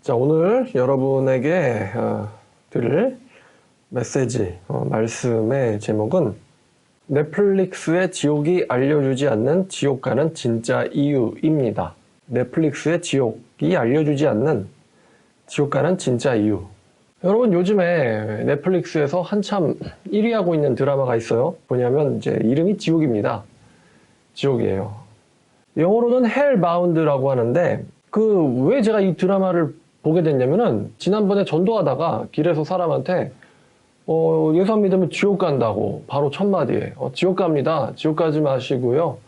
자, 오늘 여러분에게 드릴 메시지, 말씀의 제목은 넷플릭스의 지옥이 알려주지 않는 지옥가는 진짜 이유입니다. 넷플릭스의 지옥이 알려주지 않는 지옥가는 진짜 이유. 여러분, 요즘에 넷플릭스에서 한참 1위 하고 있는 드라마가 있어요. 뭐냐면 이제 이름이 지옥입니다. 지옥이에요. 영어로는 헬바운드라고 하는데 왜 제가 이 드라마를 보게 됐냐면은 지난번에 전도하다가 길에서 사람한테 예수 안 믿으면 지옥 간다고 바로 첫 마디에 지옥 갑니다. 지옥 가지 마시고요.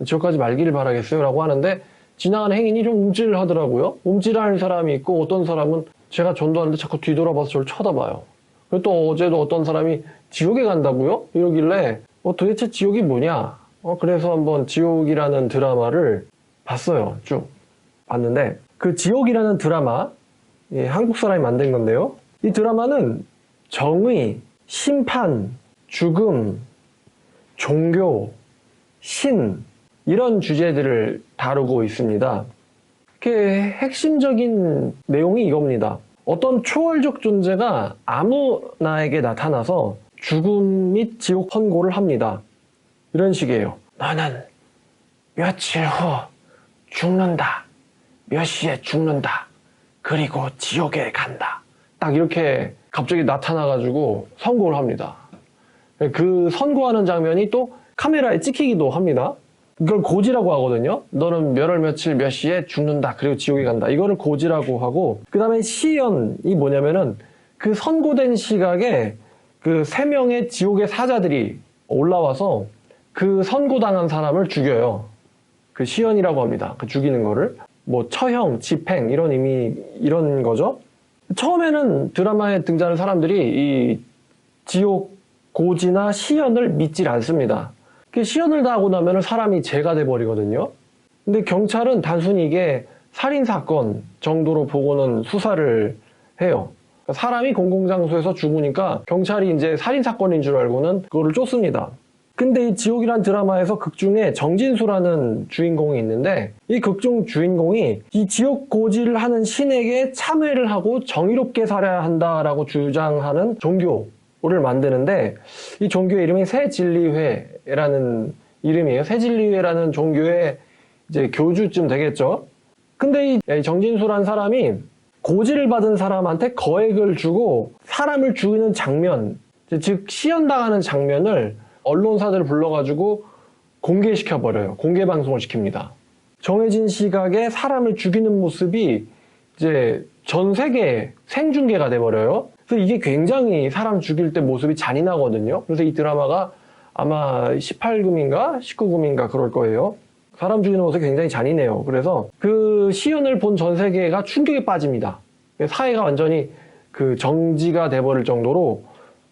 지옥 가지 말기를 바라겠어요 라고 하는데 지나가는 행인이 좀 움찔하더라고요. 움찔하는 사람이 있고 어떤 사람은 제가 전도하는데 자꾸 뒤돌아봐서 저를 쳐다봐요. 그리고 또 어제도 어떤 사람이 지옥에 간다고요? 이러길래 도대체 지옥이 뭐냐? 그래서 한번 지옥이라는 드라마를 봤어요. 쭉 봤는데 그 지옥이라는 드라마 한국 사람이 만든 건데요. 이 드라마는 정의, 심판, 죽음, 종교, 신 이런 주제들을 다루고 있습니다. 핵심적인 내용이 이겁니다. 어떤 초월적 존재가 아무나에게 나타나서 죽음 및 지옥 선고를 합니다. 이런 식이에요. 너는 며칠 후 죽는다. 몇 시에 죽는다. 그리고 지옥에 간다. 딱 이렇게 갑자기 나타나가지고 선고를 합니다. 그 선고하는 장면이 또 카메라에 찍히기도 합니다. 이걸 고지라고 하거든요. 너는 몇월 며칠 몇 시에 죽는다. 그리고 지옥에 간다. 이거를 고지라고 하고 그 다음에 시연이 뭐냐면은 그 선고된 시각에 그 3명의 지옥의 사자들이 올라와서 그 선고당한 사람을 죽여요. 그 시연이라고 합니다. 그 죽이는 거를. 처형, 집행 이런 거죠. 처음에는 드라마에 등장하는 사람들이 이 지옥 고지나 시연을 믿질 않습니다. 시연을 당하고 나면 사람이 죄가 돼버리거든요. 근데 경찰은 단순히 이게 살인사건 정도로 보고는 수사를 해요. 사람이 공공장소에서 죽으니까 경찰이 이제 살인사건인 줄 알고는 그거를 쫓습니다. 근데 이 지옥이란 드라마에서 극 중에 정진수라는 주인공이 있는데 이 극 중 주인공이 이 지옥 고지를 하는 신에게 참회를 하고 정의롭게 살아야 한다라고 주장하는 종교를 만드는데 이 종교의 이름이 새진리회라는 이름이에요. 새진리회라는 종교의 이제 교주쯤 되겠죠. 근데 이 정진수라는 사람이 고지를 받은 사람한테 거액을 주고 사람을 죽이는 장면, 즉 시연당하는 장면을 언론사들을 불러가지고 공개시켜버려요. 공개방송을 시킵니다. 정해진 시각에 사람을 죽이는 모습이 이제 전 세계에 생중계가 돼버려요. 그래서 이게 굉장히 사람 죽일 때 모습이 잔인하거든요. 그래서 이 드라마가 아마 18금인가 19금인가 그럴 거예요. 사람 죽이는 모습이 굉장히 잔인해요. 그래서 그 시연을 본 전 세계가 충격에 빠집니다. 사회가 완전히 그 정지가 돼버릴 정도로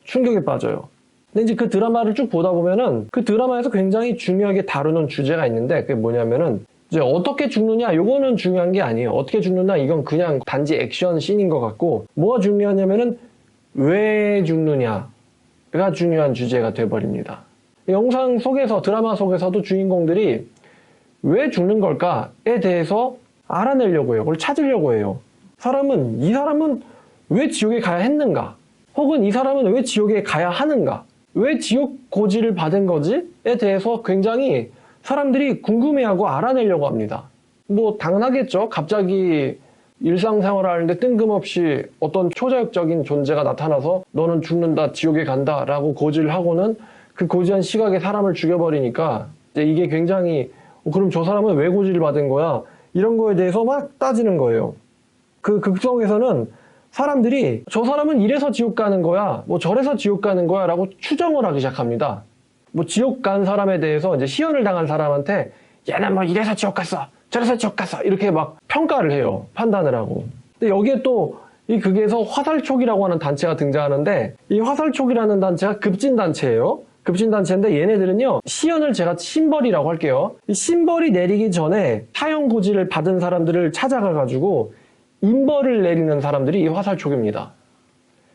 충격에 빠져요. 근데 이제 그 드라마를 쭉 보다 보면은 그 드라마에서 굉장히 중요하게 다루는 주제가 있는데 그게 뭐냐면은 이제 어떻게 죽느냐 요거는 중요한 게 아니에요. 어떻게 죽느냐 이건 그냥 단지 액션 씬인 것 같고 뭐가 중요하냐면은 왜 죽느냐가 중요한 주제가 돼버립니다. 영상 속에서 드라마 속에서도 주인공들이 왜 죽는 걸까에 대해서 알아내려고 해요. 그걸 찾으려고 해요. 이 사람은 왜 지옥에 가야 했는가? 혹은 이 사람은 왜 지옥에 가야 하는가? 왜 지옥 고지를 받은 거지에 대해서 굉장히 사람들이 궁금해하고 알아내려고 합니다. 당연하겠죠. 갑자기 일상생활을 하는데 뜬금없이 어떤 초자연적인 존재가 나타나서 너는 죽는다, 지옥에 간다 라고 고지를 하고는 그 고지한 시각에 사람을 죽여버리니까 이게 굉장히 그럼 저 사람은 왜 고지를 받은 거야? 이런 거에 대해서 막 따지는 거예요. 그 극성에서는 사람들이 저 사람은 이래서 지옥 가는 거야, 저래서 지옥 가는 거야 라고 추정을 하기 시작합니다. 지옥 간 사람에 대해서 이제 시연을 당한 사람한테 얘는 이래서 지옥 갔어, 저래서 지옥 갔어 이렇게 막 평가를 해요. 판단을 하고. 근데 여기에 또 이 극에서 화살촉이라고 하는 단체가 등장하는데 이 화살촉이라는 단체가 급진단체예요. 급진단체인데 얘네들은요 시연을 제가 심벌이라고 할게요. 이 심벌이 내리기 전에 사형 고지를 받은 사람들을 찾아가가지고 임벌을 내리는 사람들이 이 화살촉입니다.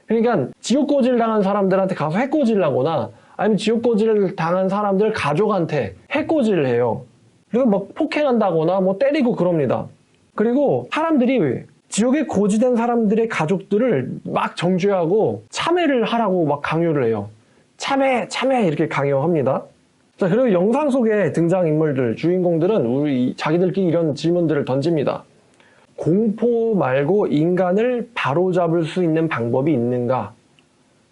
그러니까 지옥고지를 당한 사람들한테 가서 해코지를 하거나 아니면 지옥고지를 당한 사람들 가족한테 해코지를 해요. 그리고 폭행한다거나 때리고 그럽니다. 그리고 사람들이 지옥에 고지된 사람들의 가족들을 막 정죄하고 참회를 하라고 막 강요를 해요. 참회, 참회 이렇게 강요합니다. 자, 그리고 영상 속에 등장인물들, 주인공들은 자기들끼리 이런 질문들을 던집니다. 공포 말고 인간을 바로잡을 수 있는 방법이 있는가?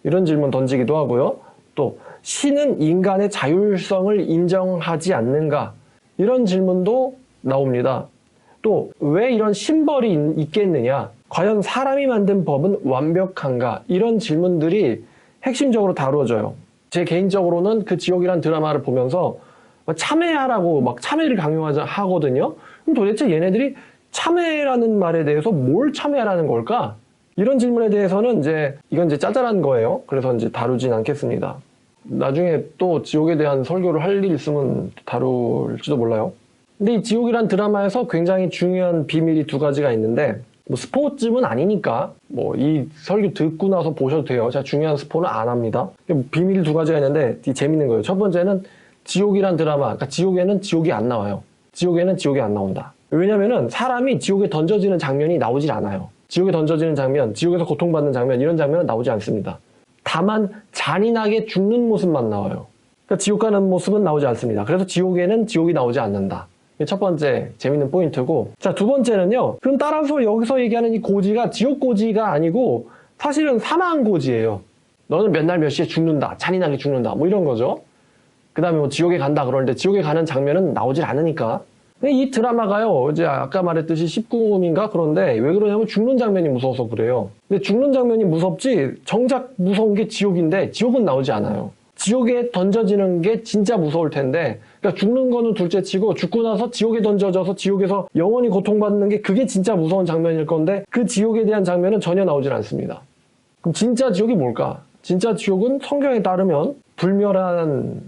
이런 질문 던지기도 하고요. 또 신은 인간의 자율성을 인정하지 않는가? 이런 질문도 나옵니다. 또 왜 이런 신벌이 있겠느냐? 과연 사람이 만든 법은 완벽한가? 이런 질문들이 핵심적으로 다루어져요. 제 개인적으로는 그 지옥이란 드라마를 보면서 참회하라고 막 참회를 강요하거든요. 그럼 도대체 얘네들이 참회라는 말에 대해서 뭘 참회하라는 걸까? 이런 질문에 대해서는 이건 짜잘한 거예요. 그래서 다루진 않겠습니다. 나중에 또 지옥에 대한 설교를 할 일 있으면 다룰지도 몰라요. 근데 이 지옥이란 드라마에서 굉장히 중요한 비밀이 두 가지가 있는데, 스포쯤은 아니니까 이 설교 듣고 나서 보셔도 돼요. 제가 중요한 스포는 안 합니다. 비밀이 두 가지가 있는데 되게 재밌는 거예요. 첫 번째는 지옥이란 드라마, 그러니까 지옥에는 지옥이 안 나와요. 지옥에는 지옥이 안 나온다. 왜냐면은 사람이 지옥에 던져지는 장면이 나오질 않아요. 지옥에 던져지는 장면, 지옥에서 고통받는 장면, 이런 장면은 나오지 않습니다. 다만 잔인하게 죽는 모습만 나와요. 그러니까 지옥 가는 모습은 나오지 않습니다. 그래서 지옥에는 지옥이 나오지 않는다. 이게 첫 번째 재밌는 포인트고, 자, 두 번째는요. 그럼 따라서 여기서 얘기하는 이 고지가 지옥 고지가 아니고 사실은 사망 고지예요. 너는 몇 날 몇 시에 죽는다, 잔인하게 죽는다, 이런 거죠. 그 다음에 지옥에 간다 그러는데 지옥에 가는 장면은 나오질 않으니까. 근데 이 드라마가요, 아까 말했듯이 19금인가 그런데 왜 그러냐면 죽는 장면이 무서워서 그래요. 근데 죽는 장면이 무섭지 정작 무서운 게 지옥인데 지옥은 나오지 않아요. 지옥에 던져지는 게 진짜 무서울 텐데, 그러니까 죽는 거는 둘째치고 죽고 나서 지옥에 던져져서 지옥에서 영원히 고통받는 게 그게 진짜 무서운 장면일 건데 그 지옥에 대한 장면은 전혀 나오질 않습니다. 그럼 진짜 지옥이 뭘까? 진짜 지옥은 성경에 따르면 불멸한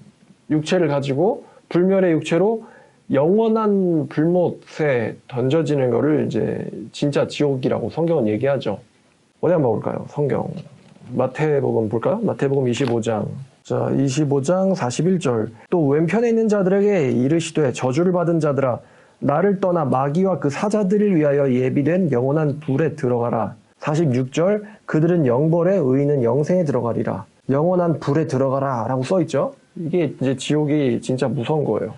육체를 가지고 불멸의 육체로 영원한 불못에 던져지는 거를 진짜 지옥이라고 성경은 얘기하죠. 어디 한번 볼까요? 성경. 마태복음 볼까요? 마태복음 25장. 자, 25장 41절. 또 왼편에 있는 자들에게 이르시되 저주를 받은 자들아, 나를 떠나 마귀와 그 사자들을 위하여 예비된 영원한 불에 들어가라. 46절. 그들은 영벌에 의인은 영생에 들어가리라. 영원한 불에 들어가라 라고 써있죠. 이게 지옥이 진짜 무서운 거예요.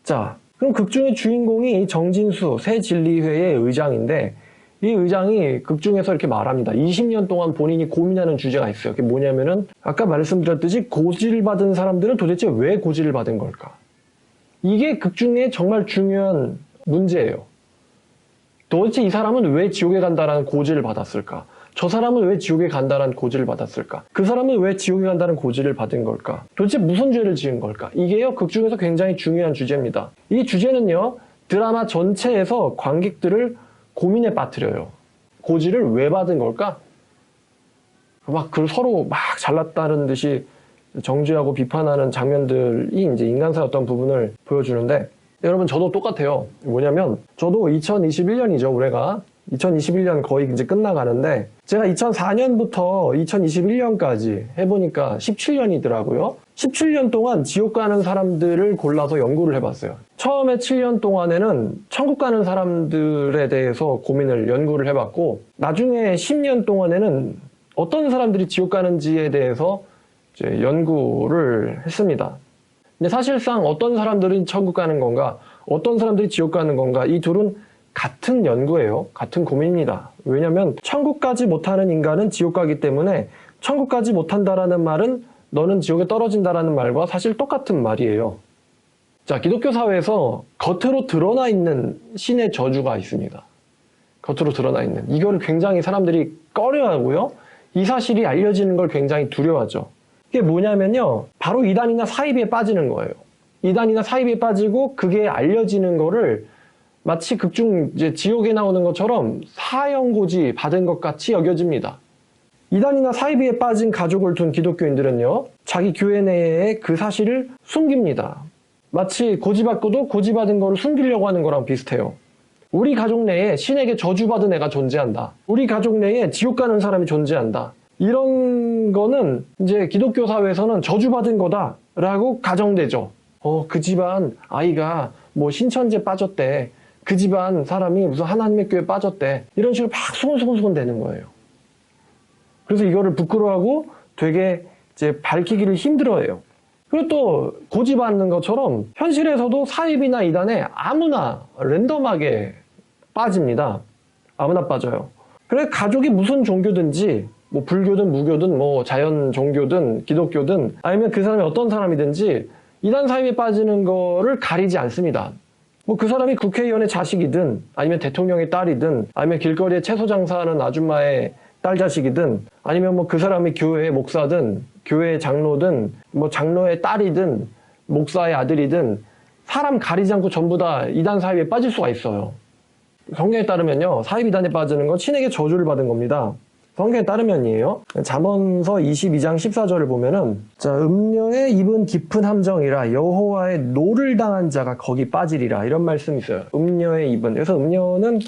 자, 그럼 극중의 주인공이 정진수 새진리회의 의장인데, 이 의장이 극중에서 이렇게 말합니다. 20년 동안 본인이 고민하는 주제가 있어요. 그게 뭐냐면은 아까 말씀드렸듯이 고지를 받은 사람들은 도대체 왜 고지를 받은 걸까? 이게 극중의 정말 중요한 문제예요. 도대체 이 사람은 왜 지옥에 간다라는 고지를 받았을까? 저 사람은 왜 지옥에 간다라는 고지를 받았을까? 그 사람은 왜 지옥에 간다는 고지를 받은 걸까? 도대체 무슨 죄를 지은 걸까? 이게요, 극중에서 굉장히 중요한 주제입니다. 이 주제는요, 드라마 전체에서 관객들을 고민에 빠뜨려요. 고지를 왜 받은 걸까? 서로 막 잘났다는 듯이 정죄하고 비판하는 장면들이 인간사의 어떤 부분을 보여주는데, 여러분 저도 똑같아요. 뭐냐면 저도 2021년이죠, 올해가. 2021년 거의 끝나가는데 제가 2004년부터 2021년까지 해보니까 17년이더라고요. 17년 동안 지옥 가는 사람들을 골라서 연구를 해봤어요. 처음에 7년 동안에는 천국 가는 사람들에 대해서 연구를 해봤고, 나중에 10년 동안에는 어떤 사람들이 지옥 가는지에 대해서 연구를 했습니다. 근데 사실상 어떤 사람들이 천국 가는 건가, 어떤 사람들이 지옥 가는 건가, 이 둘은 같은 연구예요. 같은 고민입니다. 왜냐면 천국 가지 못하는 인간은 지옥 가기 때문에 천국 가지 못한다라는 말은 너는 지옥에 떨어진다라는 말과 사실 똑같은 말이에요. 자, 기독교 사회에서 겉으로 드러나 있는 신의 저주가 있습니다. 겉으로 드러나 있는. 이걸 굉장히 사람들이 꺼려하고요. 이 사실이 알려지는 걸 굉장히 두려워하죠. 이게 뭐냐면요, 바로 이단이나 사이비에 빠지는 거예요. 이단이나 사이비에 빠지고 그게 알려지는 거를 마치 극중 지옥에 나오는 것처럼 사형고지 받은 것 같이 여겨집니다. 이단이나 사이비에 빠진 가족을 둔 기독교인들은요, 자기 교회 내에 그 사실을 숨깁니다. 마치 고지받고도 고지받은 거를 숨기려고 하는 거랑 비슷해요. 우리 가족 내에 신에게 저주받은 애가 존재한다. 우리 가족 내에 지옥 가는 사람이 존재한다. 이런 거는 기독교 사회에서는 저주받은 거다라고 가정되죠. 그 집안 아이가 신천지에 빠졌대. 그 집안 사람이 무슨 하나님의 교회에 빠졌대. 이런 식으로 막 수근수근 되는 거예요. 그래서 이거를 부끄러워하고 되게 이제 밝히기를 힘들어해요. 그리고 또 고집하는 것처럼 현실에서도 사입이나 이단에 아무나 랜덤하게 빠집니다. 아무나 빠져요. 그래 가족이 무슨 종교든지 뭐 불교든 무교든 뭐 자연 종교든 기독교든 아니면 그 사람이 어떤 사람이든지 이단 사입에 빠지는 거를 가리지 않습니다. 뭐 그 사람이 국회의원의 자식이든 아니면 대통령의 딸이든 아니면 길거리에 채소 장사하는 아줌마의 딸 자식이든 아니면 뭐 그 사람이 교회의 목사든 교회의 장로든 뭐 장로의 딸이든 목사의 아들이든 사람 가리지 않고 전부 다 이단 사입에 빠질 수가 있어요. 성경에 따르면요, 사입 이단에 빠지는 건 신에게 저주를 받은 겁니다. 성경에 따르면이에요. 잠언서 22장 14절을 보면은 자, 음녀의 입은 깊은 함정이라 여호와의 노를 당한 자가 거기 빠지리라 이런 말씀이 있어요. 음녀의 입은. 그래서 음녀는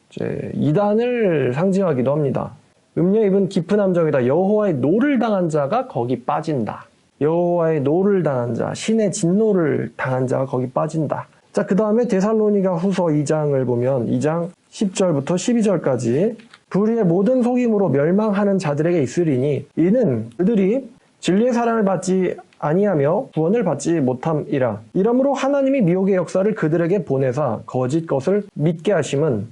이제 이단을 상징하기도 합니다. 음녀의 입은 깊은 함정이다. 여호와의 노를 당한 자가 거기 빠진다. 여호와의 노를 당한 자, 신의 진노를 당한 자가 거기 빠진다. 자, 그 다음에 데살로니가 후서 2장을 보면 2장 10절부터 12절까지 불의의 모든 속임으로 멸망하는 자들에게 있으리니 이는 그들이 진리의 사랑을 받지 아니하며 구원을 받지 못함이라. 이러므로 하나님이 미혹의 역사를 그들에게 보내사 거짓 것을 믿게 하심은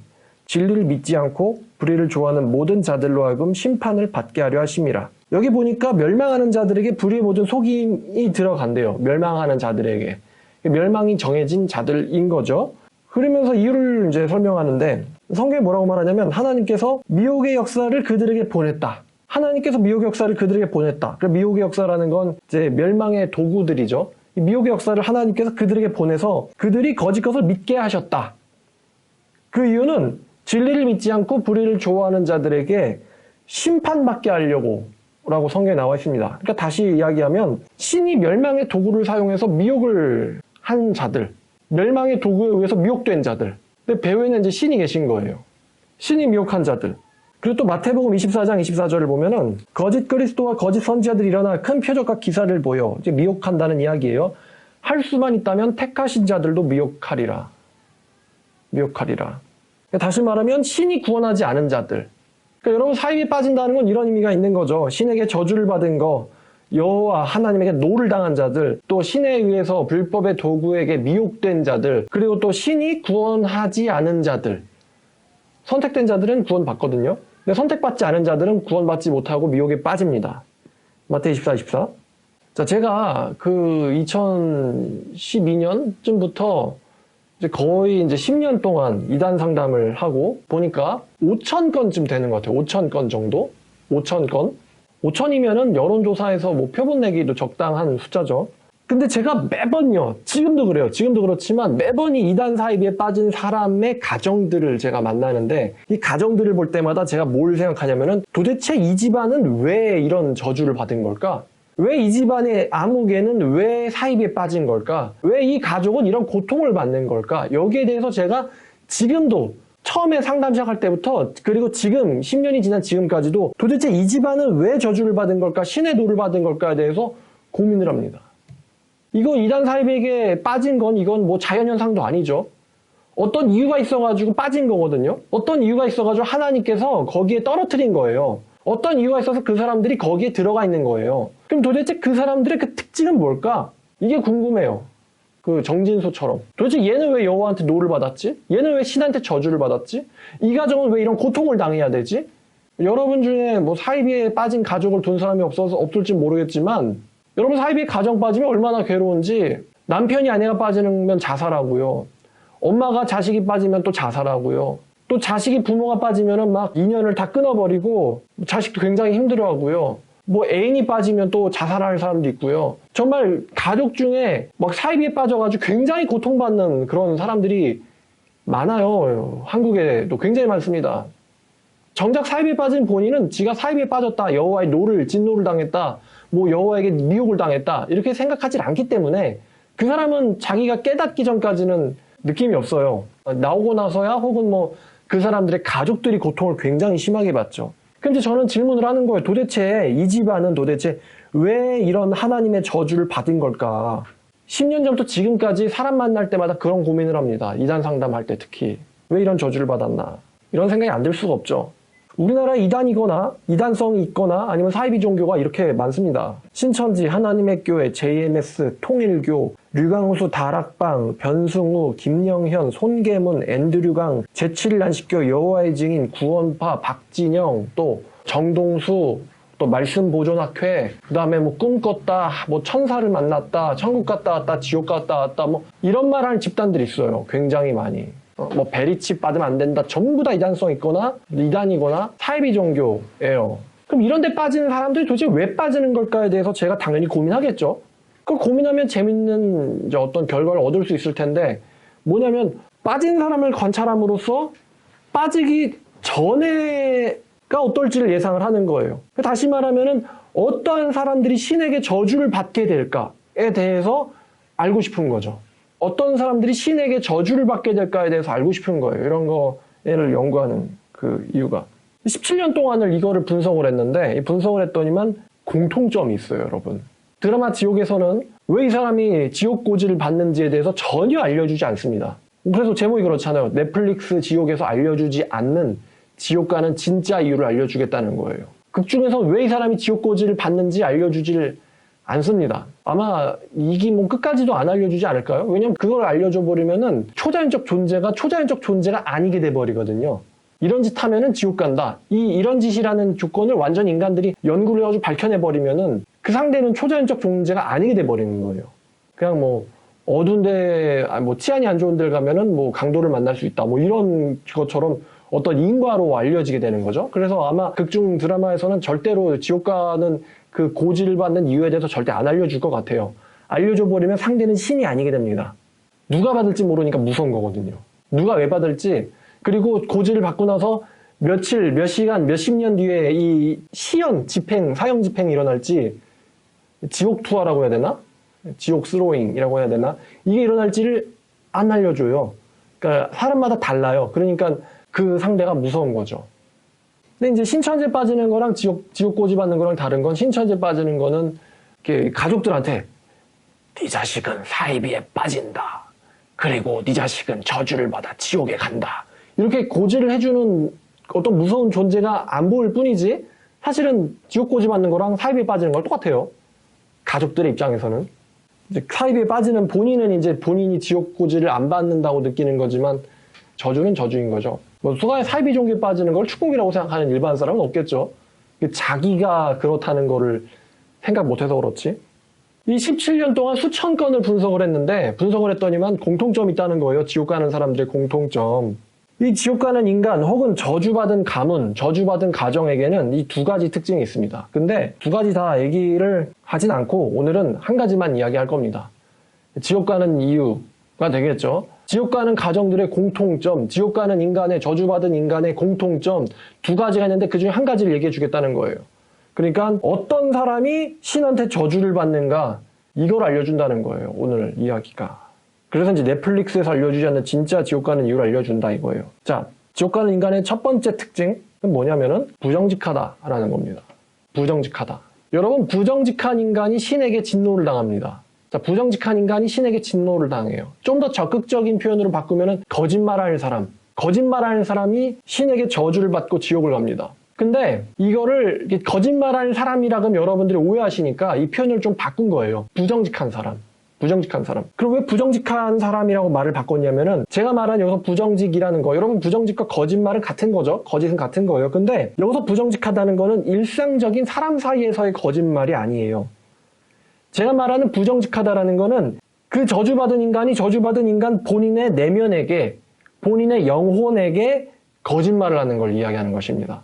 진리를 믿지 않고 불의를 좋아하는 모든 자들로 하여금 심판을 받게 하려 하심이라. 여기 보니까 멸망하는 자들에게 불의의 모든 속임이 들어간대요. 멸망하는 자들에게. 멸망이 정해진 자들인 거죠. 그러면서 이유를 이제 설명하는데 성경에 뭐라고 말하냐면 하나님께서 미혹의 역사를 그들에게 보냈다. 하나님께서 미혹의 역사를 그들에게 보냈다. 미혹의 역사라는 건 이제 멸망의 도구들이죠. 이 미혹의 역사를 하나님께서 그들에게 보내서 그들이 거짓 것을 믿게 하셨다. 그 이유는 진리를 믿지 않고 불의를 좋아하는 자들에게 심판받게 하려고 라고 성경에 나와 있습니다. 그러니까 다시 이야기하면 신이 멸망의 도구를 사용해서 미혹을 한 자들, 멸망의 도구에 의해서 미혹된 자들. 근데 배후에는 이제 신이 계신 거예요. 신이 미혹한 자들. 그리고 또 마태복음 24장 24절을 보면은 거짓 그리스도와 거짓 선지자들이 일어나 큰 표적과 기사를 보여 이제 미혹한다는 이야기예요. 할 수만 있다면 택하신 자들도 미혹하리라. 미혹하리라. 다시 말하면 신이 구원하지 않은 자들. 그러니까 여러분 사입에 빠진다는 건 이런 의미가 있는 거죠. 신에게 저주를 받은 거, 여호와 하나님에게 노를 당한 자들, 또 신에 의해서 불법의 도구에게 미혹된 자들, 그리고 또 신이 구원하지 않은 자들. 선택된 자들은 구원받거든요. 근데 선택받지 않은 자들은 구원받지 못하고 미혹에 빠집니다. 마태 24, 24. 자, 제가 그 2012년쯤부터 이제 거의 이제 10년 동안 이단 상담을 하고 보니까 5,000건쯤 되는 것 같아요. 5,000건 정도? 5,000건? 5,000이면은 여론조사에서 뭐 표본 내기도 적당한 숫자죠. 근데 제가 매번요, 지금도 그래요. 지금도 그렇지만 매번 이 이단 사입에 빠진 사람의 가정들을 제가 만나는데 이 가정들을 볼 때마다 제가 뭘 생각하냐면은 도대체 이 집안은 왜 이런 저주를 받은 걸까? 왜 이 집안의 아무개는 왜 사입에 빠진 걸까? 왜 이 가족은 이런 고통을 받는 걸까? 여기에 대해서 제가 지금도 처음에 상담 시작할 때부터 그리고 지금 10년이 지난 지금까지도 도대체 이 집안은 왜 저주를 받은 걸까? 신의 도를 받은 걸까에 대해서 고민을 합니다. 이거 이단 사입에게 빠진 건 이건 뭐 자연현상도 아니죠. 어떤 이유가 있어가지고 빠진 거거든요. 어떤 이유가 있어가지고 하나님께서 거기에 떨어뜨린 거예요. 어떤 이유가 있어서 그 사람들이 거기에 들어가 있는 거예요. 그럼 도대체 그 사람들의 그 특징은 뭘까? 이게 궁금해요. 그 정진소처럼. 도대체 얘는 왜 여호와한테 노를 받았지? 얘는 왜 신한테 저주를 받았지? 이 가정은 왜 이런 고통을 당해야 되지? 여러분 중에 뭐 사이비에 빠진 가족을 둔 사람이 없을지 모르겠지만 여러분 사이비에 가정 빠지면 얼마나 괴로운지 남편이 아내가 빠지면 자살하고요. 엄마가 자식이 빠지면 또 자살하고요. 또 자식이 부모가 빠지면은 막 인연을 다 끊어버리고 자식도 굉장히 힘들어하고요. 뭐 애인이 빠지면 또 자살할 사람도 있고요. 정말 가족 중에 막 사이비에 빠져가지고 굉장히 고통받는 그런 사람들이 많아요. 한국에도 굉장히 많습니다. 정작 사이비에 빠진 본인은 지가 사이비에 빠졌다, 여호와의 진노를 당했다, 뭐 여호와에게 미혹을 당했다 이렇게 생각하지 않기 때문에 그 사람은 자기가 깨닫기 전까지는 느낌이 없어요. 나오고 나서야 혹은 뭐 그 사람들의 가족들이 고통을 굉장히 심하게 받죠. 그럼 이제 저는 질문을 하는 거예요. 도대체 이 집안은 도대체 왜 이런 하나님의 저주를 받은 걸까? 10년 전부터 지금까지 사람 만날 때마다 그런 고민을 합니다. 이단 상담할 때 특히. 왜 이런 저주를 받았나. 이런 생각이 안 들 수가 없죠. 우리나라에 이단이거나 이단성이 있거나 아니면 사이비 종교가 이렇게 많습니다. 신천지, 하나님의 교회, JMS, 통일교, 류광수, 다락방, 변승우, 김영현, 손계문, 앤드류강, 제7일 안식교, 여호와의 증인, 구원파, 박진영, 또 정동수, 또 말씀보존학회, 그 다음에 뭐 꿈꿨다, 뭐 천사를 만났다, 천국 갔다 왔다, 지옥 갔다 왔다, 뭐 이런 말 하는 집단들이 있어요. 굉장히 많이. 뭐 베리칩 받으면 안 된다. 전부 다 이단성 있거나 이단이거나 사이비 종교예요. 그럼 이런 데 빠지는 사람들이 도대체 왜 빠지는 걸까에 대해서 제가 당연히 고민하겠죠. 그걸 고민하면 재밌는 이제 어떤 결과를 얻을 수 있을 텐데 뭐냐면 빠진 사람을 관찰함으로써 빠지기 전에가 어떨지를 예상을 하는 거예요. 다시 말하면은 어떠한 사람들이 신에게 저주를 받게 될까에 대해서 알고 싶은 거죠. 어떤 사람들이 신에게 저주를 받게 될까에 대해서 알고 싶은 거예요. 이런 거를 연구하는 그 이유가. 17년 동안을 이거를 분석을 했는데 분석을 했더니만 공통점이 있어요, 여러분. 드라마 지옥에서는 왜 이 사람이 지옥 고지를 받는지에 대해서 전혀 알려주지 않습니다. 그래서 제목이 그렇잖아요. 넷플릭스 지옥에서 알려주지 않는 지옥 가는 진짜 이유를 알려주겠다는 거예요. 극 중에서 왜 이 사람이 지옥 고지를 받는지 알려주지를 않습니다. 아마 이게 뭐 끝까지도 안 알려주지 않을까요? 왜냐면 그걸 알려줘 버리면은 초자연적 존재가 아니게 돼 버리거든요. 이런 짓 하면은 지옥 간다. 이런 짓이라는 조건을 완전 인간들이 연구를 해가지고 밝혀내 버리면은 그 상대는 초자연적 존재가 아니게 돼 버리는 거예요. 그냥 뭐 어두운데 뭐 치안이 안 좋은 데를 가면은 뭐 강도를 만날 수 있다. 뭐 이런 것처럼 어떤 인과로 알려지게 되는 거죠. 그래서 아마 극중 드라마에서는 절대로 지옥 가는 그 고지를 받는 이유에 대해서 절대 안 알려줄 것 같아요. 알려줘 버리면 상대는 신이 아니게 됩니다. 누가 받을지 모르니까 무서운 거거든요. 누가 왜 받을지, 그리고 고지를 받고 나서 며칠, 몇 시간, 몇십 년 뒤에 이 시연 집행, 사형 집행이 일어날지, 지옥 투하라고 해야 되나? 지옥 스로잉이라고 해야 되나? 이게 일어날지를 안 알려줘요. 그러니까 사람마다 달라요. 그러니까 그 상대가 무서운 거죠. 근데 이제 신천지에 빠지는 거랑 지옥 고지 받는 거랑 다른 건, 신천지에 빠지는 거는 이렇게 가족들한테 네 자식은 사이비에 빠진다. 그리고 네 자식은 저주를 받아 지옥에 간다. 이렇게 고지를 해주는 어떤 무서운 존재가 안 보일 뿐이지 사실은 지옥 고지 받는 거랑 사이비에 빠지는 거랑 똑같아요. 가족들의 입장에서는. 이제 사이비에 빠지는 본인은 이제 본인이 지옥 고지를 안 받는다고 느끼는 거지만 저주는 저주인 거죠. 뭐 수가의 사이비 종교에 빠지는 걸 축복이라고 생각하는 일반 사람은 없겠죠. 자기가 그렇다는 거를 생각 못해서 그렇지. 이 17년 동안 수천 건을 분석을 했는데 분석을 했더니만 공통점이 있다는 거예요. 지옥 가는 사람들의 공통점. 이 지옥 가는 인간 혹은 저주받은 가문, 저주받은 가정에게는 이 두 가지 특징이 있습니다. 근데 두 가지 다 얘기를 하진 않고 오늘은 한 가지만 이야기할 겁니다. 지옥 가는 이유가 되겠죠. 지옥 가는 가정들의 공통점, 지옥 가는 인간의, 저주받은 인간의 공통점 두 가지가 있는데 그중에 한 가지를 얘기해 주겠다는 거예요. 그러니까 어떤 사람이 신한테 저주를 받는가, 이걸 알려준다는 거예요, 오늘 이야기가. 그래서 이제 넷플릭스에서 알려주지 않는 진짜 지옥 가는 이유를 알려준다 이거예요. 자, 지옥 가는 인간의 첫 번째 특징은 뭐냐면은 부정직하다라는 겁니다. 부정직하다. 여러분, 부정직한 인간이 신에게 진노를 당합니다. 자, 부정직한 인간이 신에게 진노를 당해요. 좀 더 적극적인 표현으로 바꾸면은 거짓말하는 사람. 거짓말하는 사람이 신에게 저주를 받고 지옥을 갑니다. 근데 이거를 거짓말하는 사람이라 그러면 여러분들이 오해하시니까 이 표현을 좀 바꾼 거예요. 부정직한 사람. 부정직한 사람. 그럼 왜 부정직한 사람이라고 말을 바꿨냐면은 제가 말한 여기서 부정직이라는 거, 여러분 부정직과 거짓말은 같은 거죠. 거짓은 같은 거예요. 근데 여기서 부정직하다는 거는 일상적인 사람 사이에서의 거짓말이 아니에요. 제가 말하는 부정직하다라는 거는 그 저주받은 인간 본인의 내면에게, 본인의 영혼에게 거짓말을 하는 걸 이야기하는 것입니다.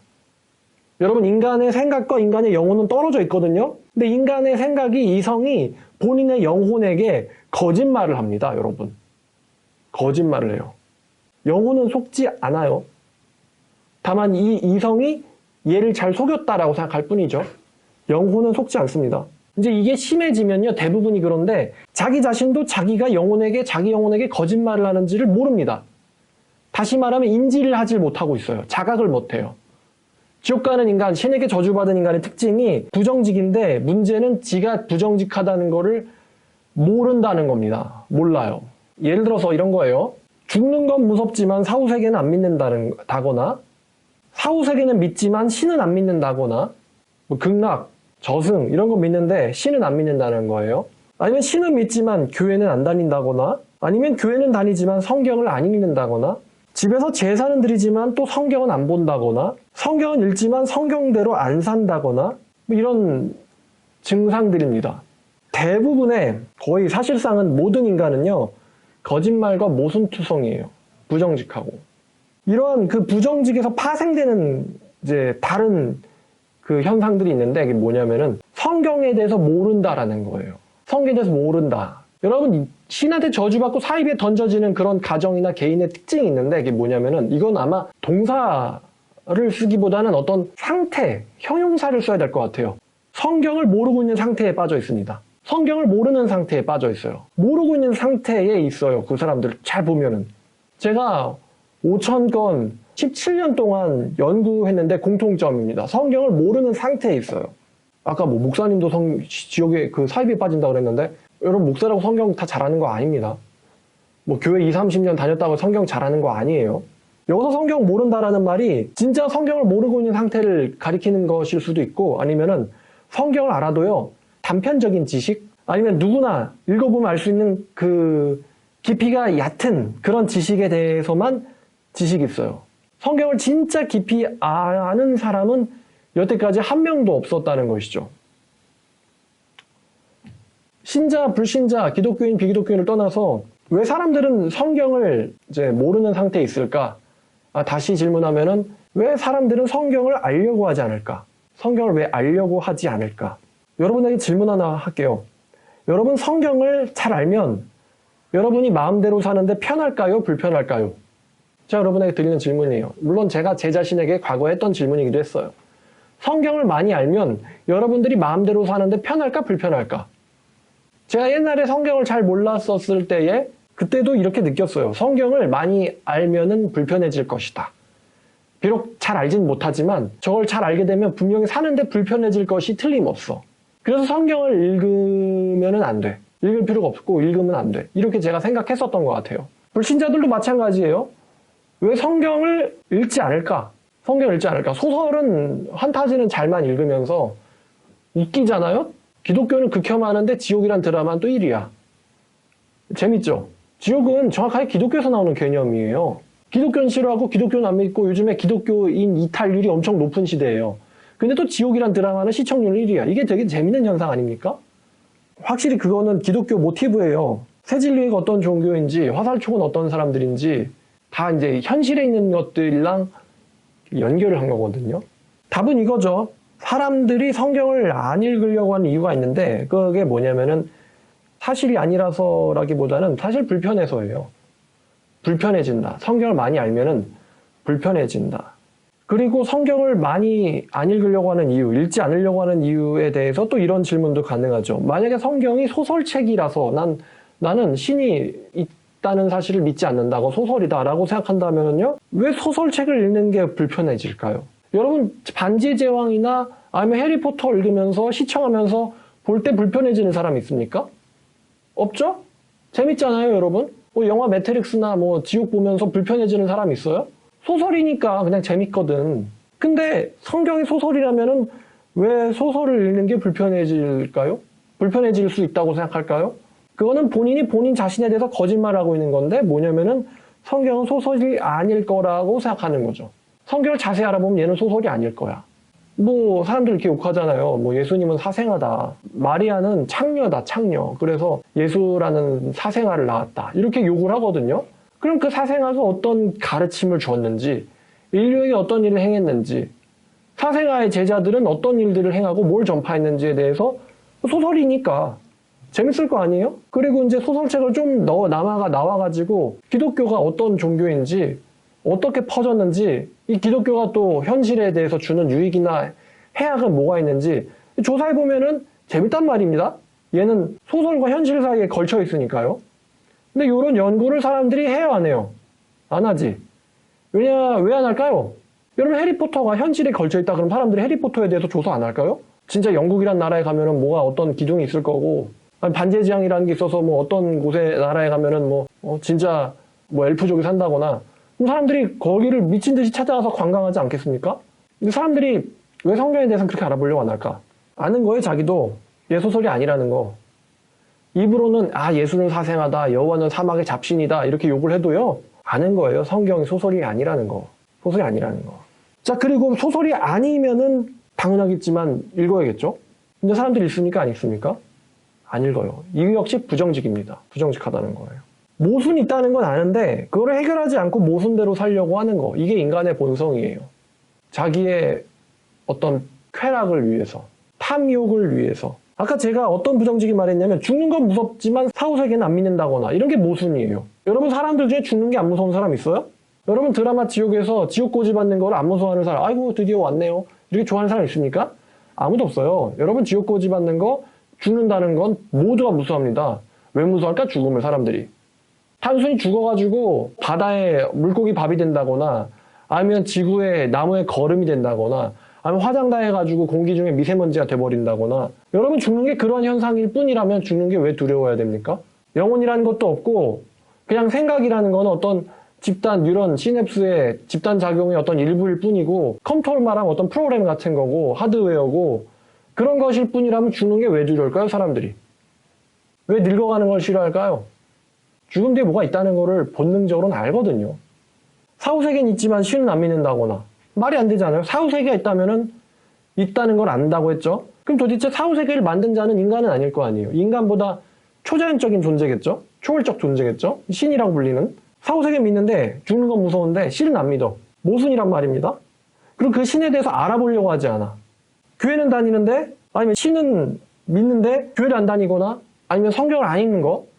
여러분, 인간의 생각과 인간의 영혼은 떨어져 있거든요. 근데 인간의 생각이, 이성이 본인의 영혼에게 거짓말을 합니다, 여러분. 거짓말을 해요. 영혼은 속지 않아요. 다만 이 이성이 얘를 잘 속였다라고 생각할 뿐이죠. 영혼은 속지 않습니다. 이제 이게 심해지면요, 대부분이 그런데 자기 자신도 자기가 영혼에게, 자기 영혼에게 거짓말을 하는지를 모릅니다. 다시 말하면 인지를 하질 못하고 있어요. 자각을 못해요. 지옥 가는 인간, 신에게 저주받은 인간의 특징이 부정직인데 문제는 지가 부정직하다는 거를 모른다는 겁니다. 몰라요. 예를 들어서 이런 거예요. 죽는 건 무섭지만 사후세계는 안 믿는다거나, 사후세계는 믿지만 신은 안 믿는다거나, 뭐 극락, 저승 이런 거 믿는데 신은 안 믿는다는 거예요. 아니면 신은 믿지만 교회는 안 다닌다거나, 아니면 교회는 다니지만 성경을 안 읽는다거나, 집에서 제사는 드리지만 또 성경은 안 본다거나, 성경은 읽지만 성경대로 안 산다거나, 뭐 이런 증상들입니다. 대부분의, 거의 사실상은 모든 인간은요, 거짓말과 모순투성이에요. 부정직하고. 이러한 그 부정직에서 파생되는 이제 다른 그 현상들이 있는데, 이게 뭐냐면은 성경에 대해서 모른다라는 거예요. 성경에 대해서 모른다. 여러분, 신한테 저주받고 사입에 던져지는 그런 가정이나 개인의 특징이 있는데, 이게 뭐냐면은 이건 아마 동사를 쓰기보다는 어떤 상태, 형용사를 써야 될 것 같아요. 성경을 모르고 있는 상태에 빠져 있습니다. 성경을 모르는 상태에 빠져 있어요. 모르고 있는 상태에 있어요. 그 사람들 잘 보면은. 제가 5,000건 17년 동안 연구했는데 공통점입니다. 성경을 모르는 상태에 있어요. 아까 뭐 목사님도 지옥에 그 사입에 빠진다고 그랬는데, 여러분 목사라고 성경 다 잘하는 거 아닙니다. 뭐 교회 20, 30년 다녔다고 성경 잘하는 거 아니에요. 여기서 성경 모른다라는 말이 진짜 성경을 모르고 있는 상태를 가리키는 것일 수도 있고, 아니면은 성경을 알아도요, 단편적인 지식, 아니면 누구나 읽어보면 알 수 있는 그 깊이가 얕은 그런 지식에 대해서만 지식이 있어요. 성경을 진짜 깊이 아는 사람은 여태까지 한 명도 없었다는 것이죠. 신자, 불신자, 기독교인, 비기독교인을 떠나서 왜 사람들은 성경을 이제 모르는 상태에 있을까? 다시 질문하면은 왜 사람들은 성경을 알려고 하지 않을까? 성경을 왜 알려고 하지 않을까? 여러분에게 질문 하나 할게요. 여러분, 성경을 잘 알면 여러분이 마음대로 사는데 편할까요? 불편할까요? 제가 여러분에게 드리는 질문이에요. 물론 제가 제 자신에게 과거에 했던 질문이기도 했어요. 성경을 많이 알면 여러분들이 마음대로 사는데 편할까? 불편할까? 제가 옛날에 성경을 잘 몰랐었을 때에 그때도 이렇게 느꼈어요. 성경을 많이 알면은 불편해질 것이다. 비록 잘 알진 못하지만 저걸 잘 알게 되면 분명히 사는데 불편해질 것이 틀림없어. 그래서 성경을 읽으면은 안 돼. 읽을 필요가 없고 읽으면 안 돼. 이렇게 제가 생각했었던 것 같아요. 불신자들도 마찬가지예요. 왜 성경을 읽지 않을까? 성경을 읽지 않을까? 소설은 판타지는 잘만 읽으면서 웃기잖아요? 기독교는 극혐하는데 지옥이란 드라마는 또 1위야. 재밌죠? 지옥은 정확하게 기독교에서 나오는 개념이에요. 기독교는 싫어하고 기독교는 안 믿고 요즘에 기독교인 이탈률이 엄청 높은 시대예요. 근데 또 지옥이란 드라마는 시청률 1위야. 이게 되게 재밌는 현상 아닙니까? 확실히 그거는 기독교 모티브예요. 새진리가 어떤 종교인지, 화살촉은 어떤 사람들인지 다 이제 현실에 있는 것들이랑 연결을 한 거거든요. 답은 이거죠. 사람들이 성경을 안 읽으려고 하는 이유가 있는데 그게 뭐냐면은 사실이 아니라서라기보다는 사실 불편해서예요. 불편해진다. 성경을 많이 알면은 불편해진다. 그리고 성경을 많이 안 읽으려고 하는 이유, 읽지 않으려고 하는 이유에 대해서 또 이런 질문도 가능하죠. 만약에 성경이 소설책이라서 나는 신이 있다는 사실을 믿지 않는다고 소설이다라고 생각한다면요, 왜 소설책을 읽는 게 불편해질까요? 여러분, 반지의 제왕이나 아니면 해리포터 읽으면서 시청하면서 볼 때 불편해지는 사람 있습니까? 없죠? 재밌잖아요, 여러분. 영화 매트릭스나 지옥 보면서 불편해지는 사람 있어요? 소설이니까 그냥 재밌거든. 근데 성경이 소설이라면은 왜 소설을 읽는 게 불편해질까요? 불편해질 수 있다고 생각할까요? 그거는 본인이 본인 자신에 대해서 거짓말하고 있는 건데 뭐냐면은 성경은 소설이 아닐 거라고 생각하는 거죠. 성경을 자세히 알아보면 얘는 소설이 아닐 거야. 사람들 이렇게 욕하잖아요. 예수님은 사생아다. 마리아는 창녀다, 창녀. 그래서 예수라는 사생아를 낳았다. 이렇게 욕을 하거든요. 그럼 그 사생아가 어떤 가르침을 주었는지, 인류에게 어떤 일을 행했는지, 사생아의 제자들은 어떤 일들을 행하고 뭘 전파했는지에 대해서 소설이니까 재밌을 거 아니에요? 그리고 이제 소설책을 좀 나와가지고 기독교가 어떤 종교인지, 어떻게 퍼졌는지, 이 기독교가 또 현실에 대해서 주는 유익이나 해악은 뭐가 있는지 조사해보면은 재밌단 말입니다. 얘는 소설과 현실 사이에 걸쳐 있으니까요. 근데 이런 연구를 사람들이 해요, 안 해요? 안 하지. 왜 안 할까요? 여러분, 해리포터가 현실에 걸쳐 있다 그러면 사람들이 해리포터에 대해서 조사 안 할까요? 진짜 영국이란 나라에 가면은 어떤 기둥이 있을 거고, 아니, 반제지향이라는 게 있어서 뭐 어떤 곳에 나라에 가면은 뭐 진짜 뭐 엘프족이 산다거나 그럼 사람들이 거기를 미친 듯이 찾아가서 관광하지 않겠습니까? 근데 사람들이 왜 성경에 대해서는 그렇게 알아보려고 안 할까? 아는 거예요, 자기도. 예소설이 아니라는 거. 입으로는 예수는 사생하다, 여호와는 사막의 잡신이다 이렇게 욕을 해도요. 아는 거예요. 성경이 소설이 아니라는 거. 소설이 아니라는 거. 자, 그리고 소설이 아니면은 당연하겠지만 읽어야겠죠? 근데 사람들이 읽습니까? 안 읽습니까? 안 읽어요. 이거 역시 부정직입니다. 부정직하다는 거예요. 모순이 있다는 건 아는데 그거를 해결하지 않고 모순대로 살려고 하는 거. 이게 인간의 본성이에요. 자기의 어떤 쾌락을 위해서, 탐욕을 위해서. 아까 제가 어떤 부정직이 말했냐면 죽는 건 무섭지만 사후세계는 안 믿는다거나 이런 게 모순이에요. 여러분 사람들 중에 죽는 게 안 무서운 사람 있어요? 여러분 드라마 지옥에서 지옥 고지받는 걸 안 무서워하는 사람, 아이고 드디어 왔네요. 이렇게 좋아하는 사람 있습니까? 아무도 없어요. 여러분 지옥 고지받는 거, 죽는다는 건 모두가 무서워합니다. 왜 무서워할까? 죽음을 사람들이. 단순히 죽어가지고 바다에 물고기 밥이 된다거나 아니면 지구에 나무에 거름이 된다거나 아니면 화장당해가지고 공기 중에 미세먼지가 돼버린다거나 여러분 죽는 게 그런 현상일 뿐이라면 죽는 게 왜 두려워해야 됩니까? 영혼이라는 것도 없고 그냥 생각이라는 건 어떤 집단 뉴런 시냅스의 집단 작용의 어떤 일부일 뿐이고 컴퓨터를 말하면 어떤 프로그램 같은 거고 하드웨어고 그런 것일 뿐이라면 죽는 게 왜 두려울까요? 사람들이. 왜 늙어가는 걸 싫어할까요? 죽음 뒤에 뭐가 있다는 거를 본능적으로는 알거든요. 사후세계는 있지만 신은 안 믿는다거나 말이 안 되잖아요. 사후세계가 있다면은 있다는 걸 안다고 했죠. 그럼 도대체 사후세계를 만든 자는 인간은 아닐 거 아니에요. 인간보다 초자연적인 존재겠죠. 초월적 존재겠죠. 신이라고 불리는. 사후세계 믿는데 죽는 건 무서운데 신은 안 믿어. 모순이란 말입니다. 그리고 그 신에 대해서 알아보려고 하지 않아. 교회는 다니는데 아니면 신은 믿는데 교회를 안 다니거나 아니면 성경을 안 읽는 거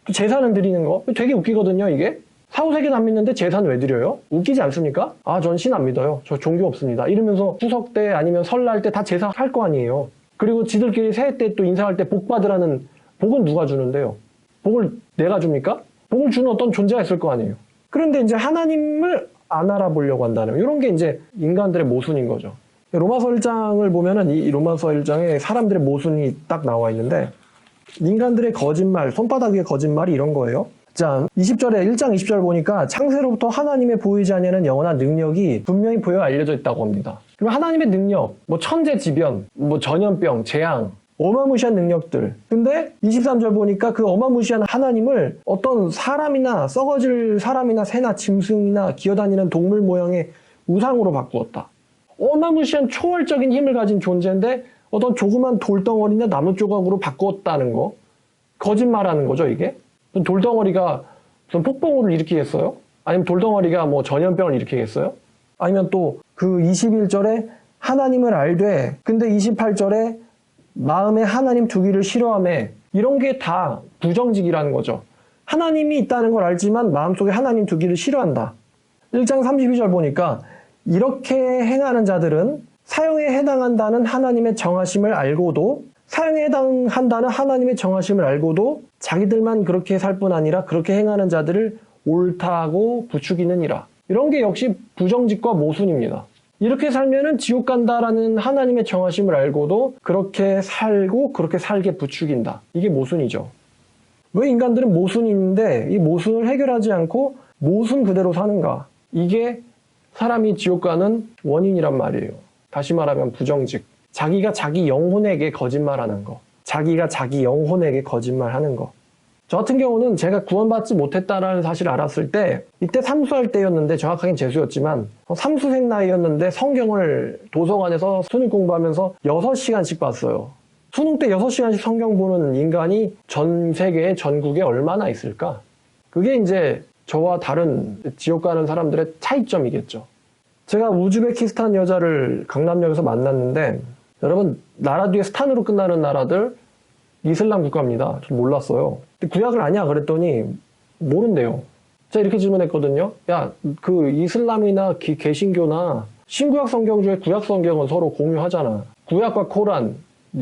또 제사는 드리는 거 되게 웃기거든요. 이게 사후세계는 안 믿는데 제사는 왜 드려요? 웃기지 않습니까? 전 신 안 믿어요. 저 종교 없습니다. 이러면서 추석 때 아니면 설날 때 다 제사 할 거 아니에요. 그리고 지들끼리 새해 때 또 인사할 때 복 받으라는 복은 누가 주는데요? 복을 내가 줍니까? 복을 주는 어떤 존재가 있을 거 아니에요. 그런데 이제 하나님을 안 알아보려고 한다는 이런 게 이제 인간들의 모순인 거죠. 로마서 1장을 보면은 이 로마서 1장에 사람들의 모순이 딱 나와 있는데 인간들의 거짓말, 손바닥 위의 거짓말이 이런 거예요. 자, 20절에 1장 20절 보니까 창세로부터 하나님의 보이지 아니하는 영원한 능력이 분명히 보여 알려져 있다고 합니다. 그럼 하나님의 능력, 뭐 천재지변, 뭐 전염병, 재앙, 어마무시한 능력들. 근데 23절 보니까 그 어마무시한 하나님을 어떤 사람이나 썩어질 사람이나 새나 짐승이나 기어다니는 동물 모양의 우상으로 바꾸었다. 어마무시한 초월적인 힘을 가진 존재인데 어떤 조그만 돌덩어리나 나무 조각으로 바꾸었다는 거. 거짓말하는 거죠, 이게. 돌덩어리가 무슨 폭풍우를 일으키겠어요? 아니면 돌덩어리가 뭐 전염병을 일으키겠어요? 아니면 또 그 21절에 하나님을 알되 근데 28절에 마음에 하나님 두기를 싫어하며 이런 게 다 부정직이라는 거죠. 하나님이 있다는 걸 알지만 마음속에 하나님 두기를 싫어한다. 1장 32절 보니까 이렇게 행하는 자들은 사형에 해당한다는 하나님의 정하심을 알고도 사형에 해당한다는 하나님의 정하심을 알고도 자기들만 그렇게 살 뿐 아니라 그렇게 행하는 자들을 옳다고 부추기느니라. 이런 게 역시 부정직과 모순입니다. 이렇게 살면은 지옥 간다라는 하나님의 정하심을 알고도 그렇게 살고 그렇게 살게 부추긴다. 이게 모순이죠. 왜 인간들은 모순이 있는데 이 모순을 해결하지 않고 모순 그대로 사는가? 이게 사람이 지옥 가는 원인이란 말이에요. 다시 말하면 부정직. 자기가 자기 영혼에게 거짓말하는 거. 자기가 자기 영혼에게 거짓말하는 거. 저 같은 경우는 제가 구원받지 못했다라는 사실을 알았을 때 이때 삼수할 때였는데 정확하게는 재수였지만 삼수생 나이였는데 성경을 도서관에서 수능 공부하면서 6시간씩 봤어요. 수능 때 6시간씩 성경 보는 인간이 전 세계에 전국에 얼마나 있을까? 그게 이제 저와 다른 지옥 가는 사람들의 차이점이겠죠. 제가 우즈베키스탄 여자를 강남역에서 만났는데 여러분 나라 뒤에 스탄으로 끝나는 나라들 이슬람 국가입니다. 전 몰랐어요. 근데 구약을 아냐 그랬더니 모른대요. 제가 이렇게 질문했거든요. 야, 그 이슬람이나 개신교나 신구약 성경 중에 구약 성경은 서로 공유하잖아. 구약과 코란,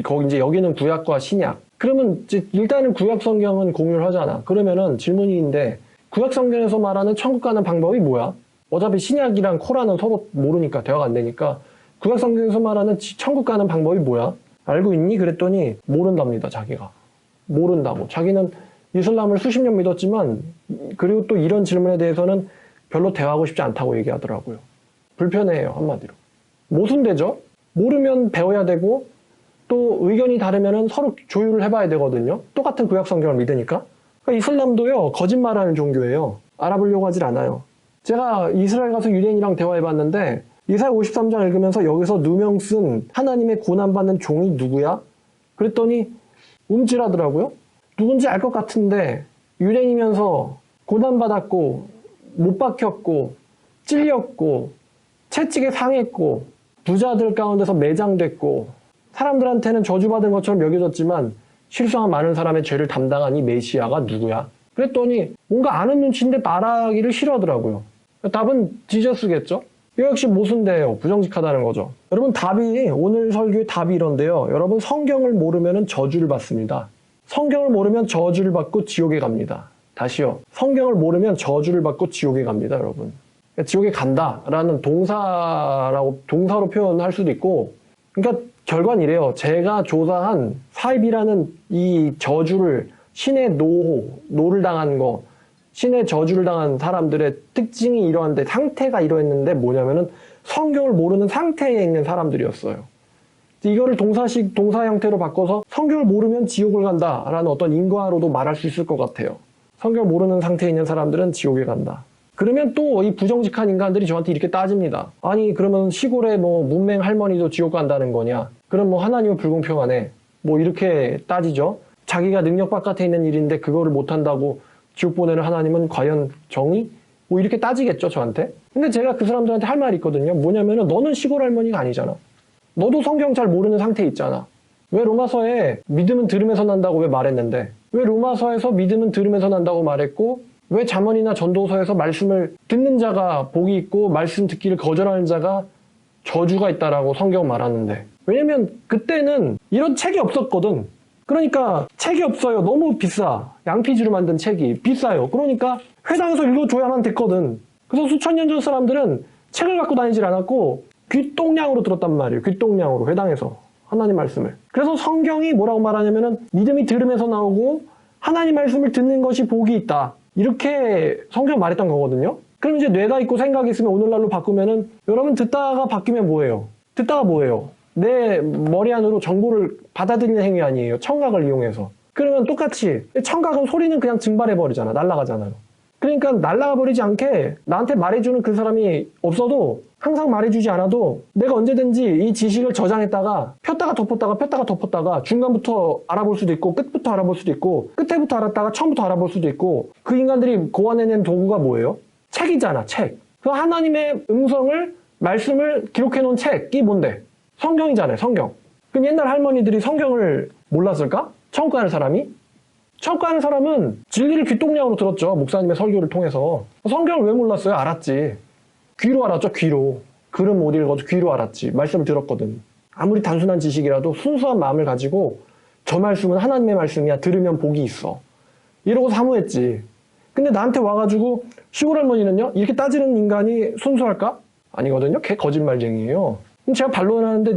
거기 이제 여기는 구약과 신약. 그러면 일단은 구약 성경은 공유를 하잖아. 그러면은 질문인데 구약 성경에서 말하는 천국 가는 방법이 뭐야? 어차피 신약이랑 코란은 서로 모르니까 대화가 안 되니까 구약 성경에서 말하는 천국 가는 방법이 뭐야? 알고 있니? 그랬더니 모른답니다, 자기가. 모른다고. 자기는 이슬람을 수십 년 믿었지만 그리고 또 이런 질문에 대해서는 별로 대화하고 싶지 않다고 얘기하더라고요. 불편해해요, 한마디로. 모순되죠? 모르면 배워야 되고 또 의견이 다르면 서로 조율을 해봐야 되거든요. 똑같은 구약 성경을 믿으니까. 그러니까 이슬람도요, 거짓말하는 종교예요. 알아보려고 하질 않아요. 제가 이스라엘 가서 유대인이랑 대화해봤는데 이사야 53장 읽으면서 여기서 누명 쓴 하나님의 고난받는 종이 누구야? 그랬더니 움찔하더라고요. 누군지 알 것 같은데 유대인이면서 고난받았고 못 박혔고 찔렸고 채찍에 상했고 부자들 가운데서 매장됐고 사람들한테는 저주받은 것처럼 여겨졌지만 실수한 많은 사람의 죄를 담당한 이 메시아가 누구야? 그랬더니 뭔가 아는 눈치인데 말하기를 싫어하더라고요. 답은 지저스겠죠? 이거 역시 모순돼요. 부정직하다는 거죠. 여러분 오늘 설교의 답이 이런데요. 여러분 성경을 모르면 저주를 받습니다. 성경을 모르면 저주를 받고 지옥에 갑니다. 다시요. 성경을 모르면 저주를 받고 지옥에 갑니다, 여러분. 지옥에 간다라는 동사로 표현할 수도 있고, 그러니까 결과는 이래요. 제가 조사한 사입이라는 이 저주를 신의 노를 당한 거, 신의 저주를 당한 사람들의 특징이 이러한데 상태가 이러했는데 뭐냐면은 성경을 모르는 상태에 있는 사람들이었어요. 이거를 동사 형태로 바꿔서 성경을 모르면 지옥을 간다라는 어떤 인과로도 말할 수 있을 것 같아요. 성경을 모르는 상태에 있는 사람들은 지옥에 간다. 그러면 또 이 부정직한 인간들이 저한테 이렇게 따집니다. 아니 그러면 시골에 뭐 문맹 할머니도 지옥 간다는 거냐? 그럼 뭐 하나님은 불공평하네. 뭐 이렇게 따지죠. 자기가 능력 바깥에 있는 일인데 그거를 못한다고 지옥 보내는 하나님은 과연 정의? 뭐 이렇게 따지겠죠, 저한테. 근데 제가 그 사람들한테 할 말이 있거든요. 뭐냐면은 너는 시골 할머니가 아니잖아. 너도 성경 잘 모르는 상태에 있잖아. 왜 로마서에 믿음은 들음에서 난다고 왜 말했는데? 왜 로마서에서 믿음은 들음에서 난다고 말했고 왜 잠언이나 전도서에서 말씀을 듣는 자가 복이 있고 말씀 듣기를 거절하는 자가 저주가 있다라고 성경 말하는데? 왜냐면 그때는 이런 책이 없었거든. 그러니까 책이 없어요. 너무 비싸. 양피지로 만든 책이 비싸요. 그러니까 회당에서 읽어줘야만 됐거든. 그래서 수천 년 전 사람들은 책을 갖고 다니질 않았고 귀동냥으로 들었단 말이에요. 귀동냥으로 회당에서 하나님 말씀을. 그래서 성경이 뭐라고 말하냐면은 믿음이 들음에서 나오고 하나님 말씀을 듣는 것이 복이 있다. 이렇게 성경 말했던 거거든요. 그럼 이제 뇌가 있고 생각이 있으면 오늘날로 바꾸면은 여러분 듣다가 바뀌면 뭐예요? 듣다가 뭐예요? 내 머리 안으로 정보를 받아들이는 행위 아니에요. 청각을 이용해서. 그러면 똑같이 청각은 소리는 그냥 증발해버리잖아. 날아가잖아요. 그러니까 날아가 버리지 않게 나한테 말해주는 그 사람이 없어도 항상 말해주지 않아도 내가 언제든지 이 지식을 저장했다가 폈다가 덮었다가 중간부터 알아볼 수도 있고 끝부터 알아볼 수도 있고 끝에부터 알았다가 처음부터 알아볼 수도 있고 그 인간들이 고안해낸 도구가 뭐예요? 책이잖아, 책. 그 하나님의 말씀을 기록해놓은 책이 뭔데? 성경이잖아요, 성경. 그럼 옛날 할머니들이 성경을 몰랐을까? 처음 가는 사람이? 처음 가는 사람은 진리를 귀동냥으로 들었죠. 목사님의 설교를 통해서. 성경을 왜 몰랐어요? 알았지. 귀로 알았죠, 귀로. 글은 못 읽어도 귀로 알았지. 말씀을 들었거든. 아무리 단순한 지식이라도 순수한 마음을 가지고 저 말씀은 하나님의 말씀이야. 들으면 복이 있어. 이러고 사모했지. 근데 나한테 와가지고 시골 할머니는요? 이렇게 따지는 인간이 순수할까? 아니거든요. 걔 거짓말쟁이에요. 그럼 제가 반론하는데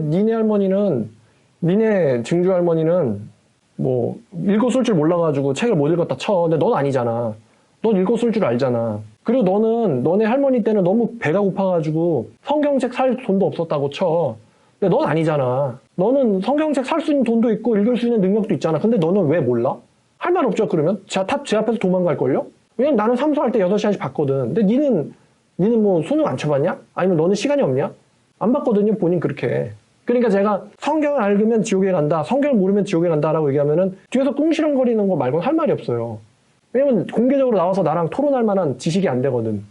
니네 증조 할머니는 뭐 읽고 쓸 줄 몰라가지고 책을 못 읽었다 쳐. 근데 넌 아니잖아. 넌 읽고 쓸 줄 알잖아. 그리고 너네 할머니 때는 너무 배가 고파가지고 성경책 살 돈도 없었다고 쳐. 근데 넌 아니잖아. 너는 성경책 살 수 있는 돈도 있고 읽을 수 있는 능력도 있잖아. 근데 너는 왜 몰라? 할 말 없죠, 그러면? 제 앞에서 도망갈걸요? 왜냐면 나는 삼수할 때 6시간씩 봤거든. 근데 니는 뭐 수능 안 쳐봤냐? 아니면 너는 시간이 없냐? 안 봤거든요, 본인 그렇게. 그러니까 제가 성경을 알면 지옥에 간다, 성경을 모르면 지옥에 간다라고 얘기하면은 뒤에서 꿍시렁거리는 거 말고는 할 말이 없어요. 왜냐면 공개적으로 나와서 나랑 토론할 만한 지식이 안 되거든.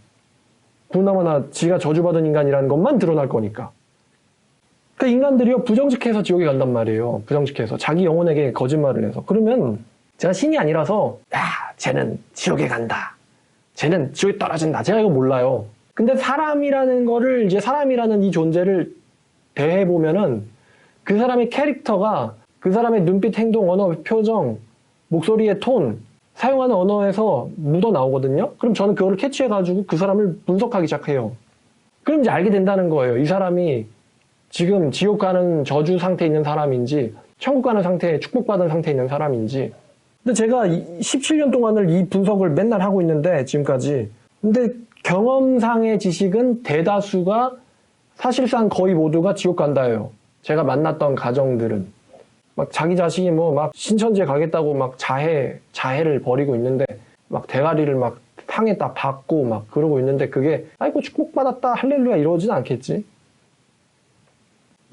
그나마나 지가 저주받은 인간이라는 것만 드러날 거니까. 그러니까 인간들이요, 부정직해서 지옥에 간단 말이에요. 부정직해서. 자기 영혼에게 거짓말을 해서. 그러면 제가 신이 아니라서 쟤는 지옥에 간다. 쟤는 지옥에 떨어진다. 제가 이거 몰라요. 근데 사람이라는 이 존재를 대해보면은 그 사람의 캐릭터가 그 사람의 눈빛, 행동, 언어, 표정, 목소리의 톤, 사용하는 언어에서 묻어 나오거든요. 그럼 저는 그거를 캐치해가지고 그 사람을 분석하기 시작해요. 그럼 이제 알게 된다는 거예요. 이 사람이 지금 지옥 가는 저주 상태에 있는 사람인지 천국 가는 상태에 축복받은 상태에 있는 사람인지. 근데 제가 17년 동안을 이 분석을 맨날 하고 있는데 지금까지. 근데 경험상의 지식은 대다수가 사실상 거의 모두가 지옥 간다예요. 제가 만났던 가정들은. 막 자기 자식이 뭐 막 신천지에 가겠다고 막 자해를 벌이고 있는데 막 대가리를 막 탕에다 박고 막 그러고 있는데 그게 아이고 축복받았다 할렐루야 이러진 않겠지.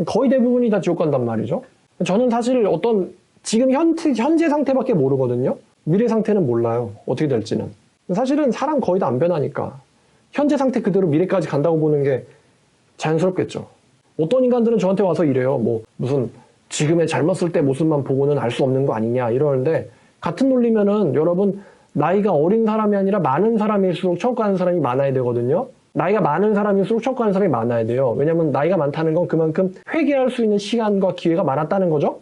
거의 대부분이 다 지옥 간단 말이죠. 저는 사실 어떤 지금 현재 상태밖에 모르거든요. 미래 상태는 몰라요. 어떻게 될지는. 사실은 사람 거의 다 안 변하니까 현재 상태 그대로 미래까지 간다고 보는 게 자연스럽겠죠. 어떤 인간들은 저한테 와서 이래요. 뭐 무슨 지금의 젊었을 때 모습만 보고는 알 수 없는 거 아니냐 이러는데 같은 논리면은 여러분 나이가 어린 사람이 아니라 많은 사람일수록 천국 가는 사람이 많아야 되거든요. 나이가 많은 사람일수록 천국 가는 사람이 많아야 돼요. 왜냐면 나이가 많다는 건 그만큼 회개할 수 있는 시간과 기회가 많았다는 거죠.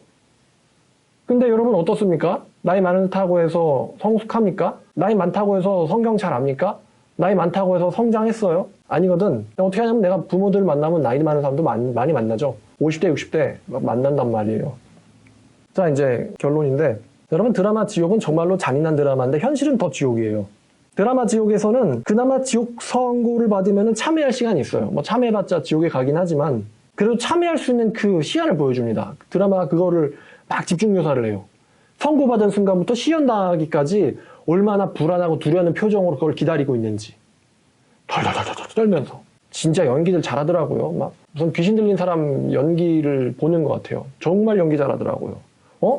근데 여러분 어떻습니까? 나이 많다고 해서 성숙합니까? 나이 많다고 해서 성경 잘 압니까? 나이 많다고 해서 성장했어요? 아니거든. 어떻게 하냐면 내가 부모들 만나면 나이 많은 사람도 많이 만나죠. 50대, 60대 막 만난단 말이에요. 자, 이제 결론인데 여러분 드라마 지옥은 정말로 잔인한 드라마인데 현실은 더 지옥이에요. 드라마 지옥에서는 그나마 지옥 선고를 받으면 참여할 시간이 있어요. 뭐 참여해봤자 지옥에 가긴 하지만 그래도 참여할 수 있는 그 시간을 보여줍니다. 드라마가 그거를 막 집중 묘사를 해요. 선고받은 순간부터 시연당하기까지 얼마나 불안하고 두려워하는 표정으로 그걸 기다리고 있는지 덜덜덜덜 떨면서 진짜 연기들 잘하더라고요. 막 무슨 귀신 들린 사람 연기를 보는 것 같아요. 정말 연기 잘하더라고요.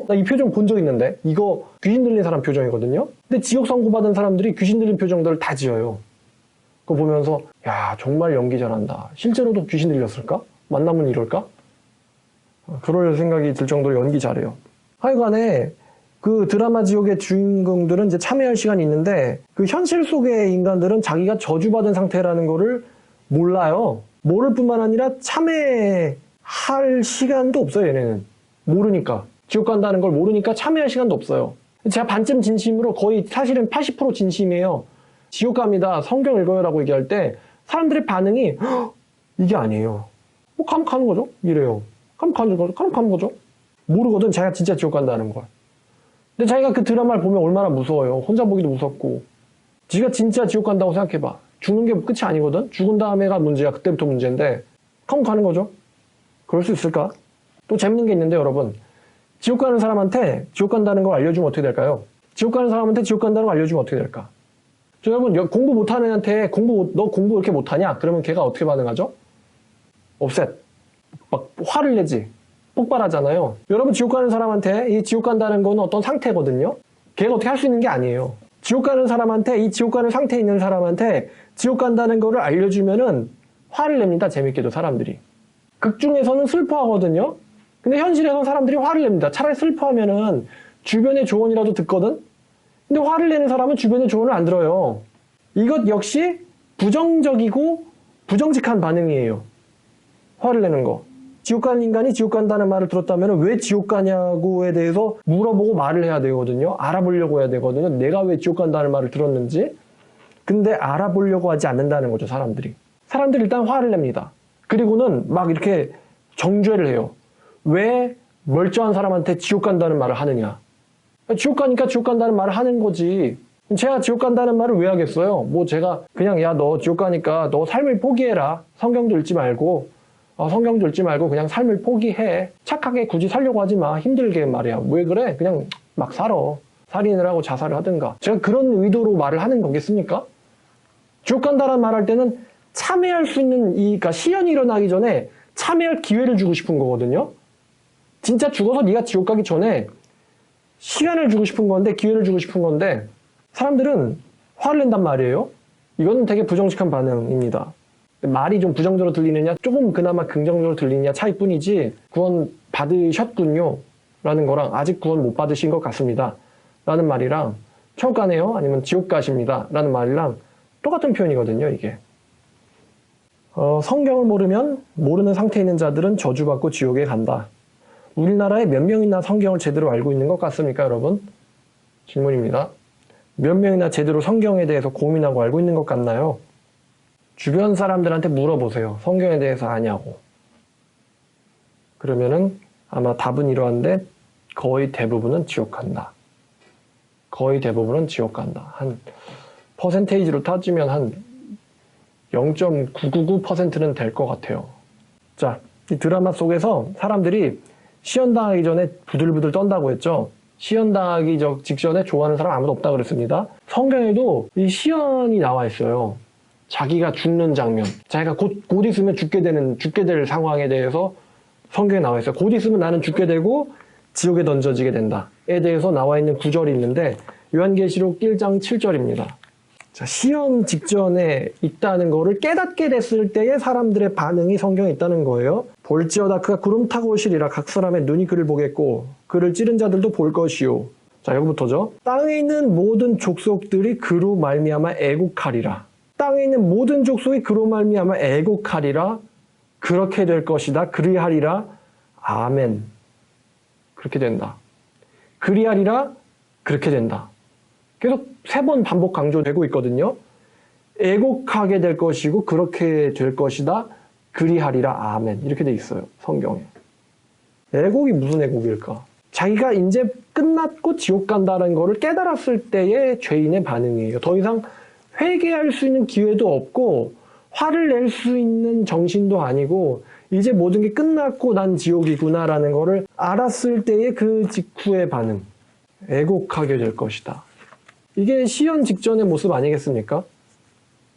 나 이 표정 본 적 있는데 이거 귀신 들린 사람 표정이거든요. 근데 지옥 선고받은 사람들이 귀신 들린 표정들을 다 지어요. 그거 보면서 야 정말 연기 잘한다. 실제로도 귀신 들렸을까? 만나면 이럴까? 그럴 생각이 들 정도로 연기 잘해요. 하여간에 그 드라마 지옥의 주인공들은 이제 참여할 시간이 있는데 그 현실 속의 인간들은 자기가 저주받은 상태라는 거를 몰라요. 모를 뿐만 아니라 참여할 시간도 없어요. 얘네는 모르니까. 지옥 간다는 걸 모르니까 참여할 시간도 없어요. 제가 반쯤 진심으로 거의 사실은 80% 진심이에요. 지옥 갑니다. 성경 읽어요라고 얘기할 때 사람들의 반응이 이게 아니에요. 뭐 가면 가는 거죠. 이래요. 가면 가는 거죠. 모르거든. 자기가 진짜 지옥 간다는 걸. 근데 자기가 그 드라마를 보면 얼마나 무서워요. 혼자 보기도 무섭고. 지가 진짜 지옥 간다고 생각해봐. 죽는 게 끝이 아니거든. 죽은 다음에가 문제야. 그때부터 문제인데 가면 가는 거죠. 그럴 수 있을까? 또 재밌는 게 있는데 여러분. 지옥 가는 사람한테 지옥 간다는 걸 알려주면 어떻게 될까요? 지옥 가는 사람한테 지옥 간다는 걸 알려주면 어떻게 될까? 여러분 공부 못하는 애한테 너 공부 이렇게 못하냐? 그러면 걔가 어떻게 반응하죠? 업셋. 막 화를 내지. 폭발하잖아요. 여러분 지옥 가는 사람한테 이 지옥 간다는 건 어떤 상태거든요. 걔가 어떻게 할 수 있는 게 아니에요. 지옥 가는 사람한테 이 지옥 가는 상태에 있는 사람한테 지옥 간다는 거를 알려주면은 화를 냅니다. 재밌게도 사람들이. 극 중에서는 슬퍼하거든요. 근데 현실에서는 사람들이 화를 냅니다. 차라리 슬퍼하면은 주변의 조언이라도 듣거든? 근데 화를 내는 사람은 주변의 조언을 안 들어요. 이것 역시 부정적이고 부정직한 반응이에요. 화를 내는 거. 지옥 가는 인간이 지옥 간다는 말을 들었다면 왜 지옥 가냐고에 대해서 물어보고 말을 해야 되거든요. 알아보려고 해야 되거든요. 내가 왜 지옥 간다는 말을 들었는지. 근데 알아보려고 하지 않는다는 거죠, 사람들이. 사람들이 일단 화를 냅니다. 그리고는 막 이렇게 정죄를 해요. 왜 멀쩡한 사람한테 지옥 간다는 말을 하느냐. 지옥 가니까 지옥 간다는 말을 하는 거지. 제가 지옥 간다는 말을 왜 하겠어요? 뭐 제가 그냥 야 너 지옥 가니까 너 삶을 포기해라. 성경도 읽지 말고 성경도 읽지 말고 그냥 삶을 포기해. 착하게 굳이 살려고 하지 마. 힘들게 말이야. 왜 그래? 그냥 막 살아. 살인을 하고 자살을 하든가. 제가 그런 의도로 말을 하는 거겠습니까? 지옥 간다는 말 할 때는 참여할 수 있는 그러니까 시연이 일어나기 전에 참여할 기회를 주고 싶은 거거든요. 진짜 죽어서 네가 지옥 가기 전에 시간을 주고 싶은 건데 기회를 주고 싶은 건데 사람들은 화를 낸단 말이에요. 이건 되게 부정직한 반응입니다. 말이 좀 부정적으로 들리느냐 조금 그나마 긍정적으로 들리느냐 차이뿐이지 구원 받으셨군요 라는 거랑 아직 구원 못 받으신 것 같습니다 라는 말이랑 천국 가네요 아니면 지옥 가십니다 라는 말이랑 똑같은 표현이거든요. 이게 성경을 모르는 상태에 있는 자들은 저주받고 지옥에 간다. 우리나라에 몇 명이나 성경을 제대로 알고 있는 것 같습니까, 여러분? 질문입니다. 몇 명이나 제대로 성경에 대해서 고민하고 알고 있는 것 같나요? 주변 사람들한테 물어보세요. 성경에 대해서 아냐고. 그러면은 아마 답은 이러한데 거의 대부분은 지옥 간다. 거의 대부분은 지옥 간다. 한 퍼센테이지로 따지면 한 0.999%는 될 것 같아요. 자, 이 드라마 속에서 사람들이 시연당하기 전에 부들부들 떤다고 했죠. 시연당하기 직전에 좋아하는 사람 아무도 없다고 그랬습니다. 성경에도 이 시연이 나와 있어요. 자기가 죽는 장면, 자기가 곧 있으면 죽게 될 상황에 대해서 성경에 나와 있어요. 곧 있으면 나는 죽게 되고 지옥에 던져지게 된다에 대해서 나와 있는 구절이 있는데 요한계시록 1장 7절입니다. 자, 시험 직전에 있다는 거를 깨닫게 됐을 때의 사람들의 반응이 성경에 있다는 거예요. 볼지어다 그가 구름 타고 오시리라. 각 사람의 눈이 그를 보겠고 그를 찌른 자들도 볼 것이요. 자, 여기부터죠. 땅에 있는 모든 족속들이 그로 말미암아 애곡하리라. 땅에 있는 모든 족속이 그로 말미암아 애곡하리라. 그렇게 될 것이다. 그리하리라. 아멘. 그렇게 된다. 그리하리라. 그렇게 된다. 계속 3번 반복 강조되고 있거든요. 애곡하게 될 것이고 그렇게 될 것이다. 그리하리라. 아멘. 이렇게 돼 있어요. 성경에. 애곡이 무슨 애곡일까? 자기가 이제 끝났고 지옥 간다는 거를 깨달았을 때의 죄인의 반응이에요. 더 이상 회개할 수 있는 기회도 없고 화를 낼 수 있는 정신도 아니고 이제 모든 게 끝났고 난 지옥이구나라는 거를 알았을 때의 그 직후의 반응. 애곡하게 될 것이다. 이게 시연 직전의 모습 아니겠습니까?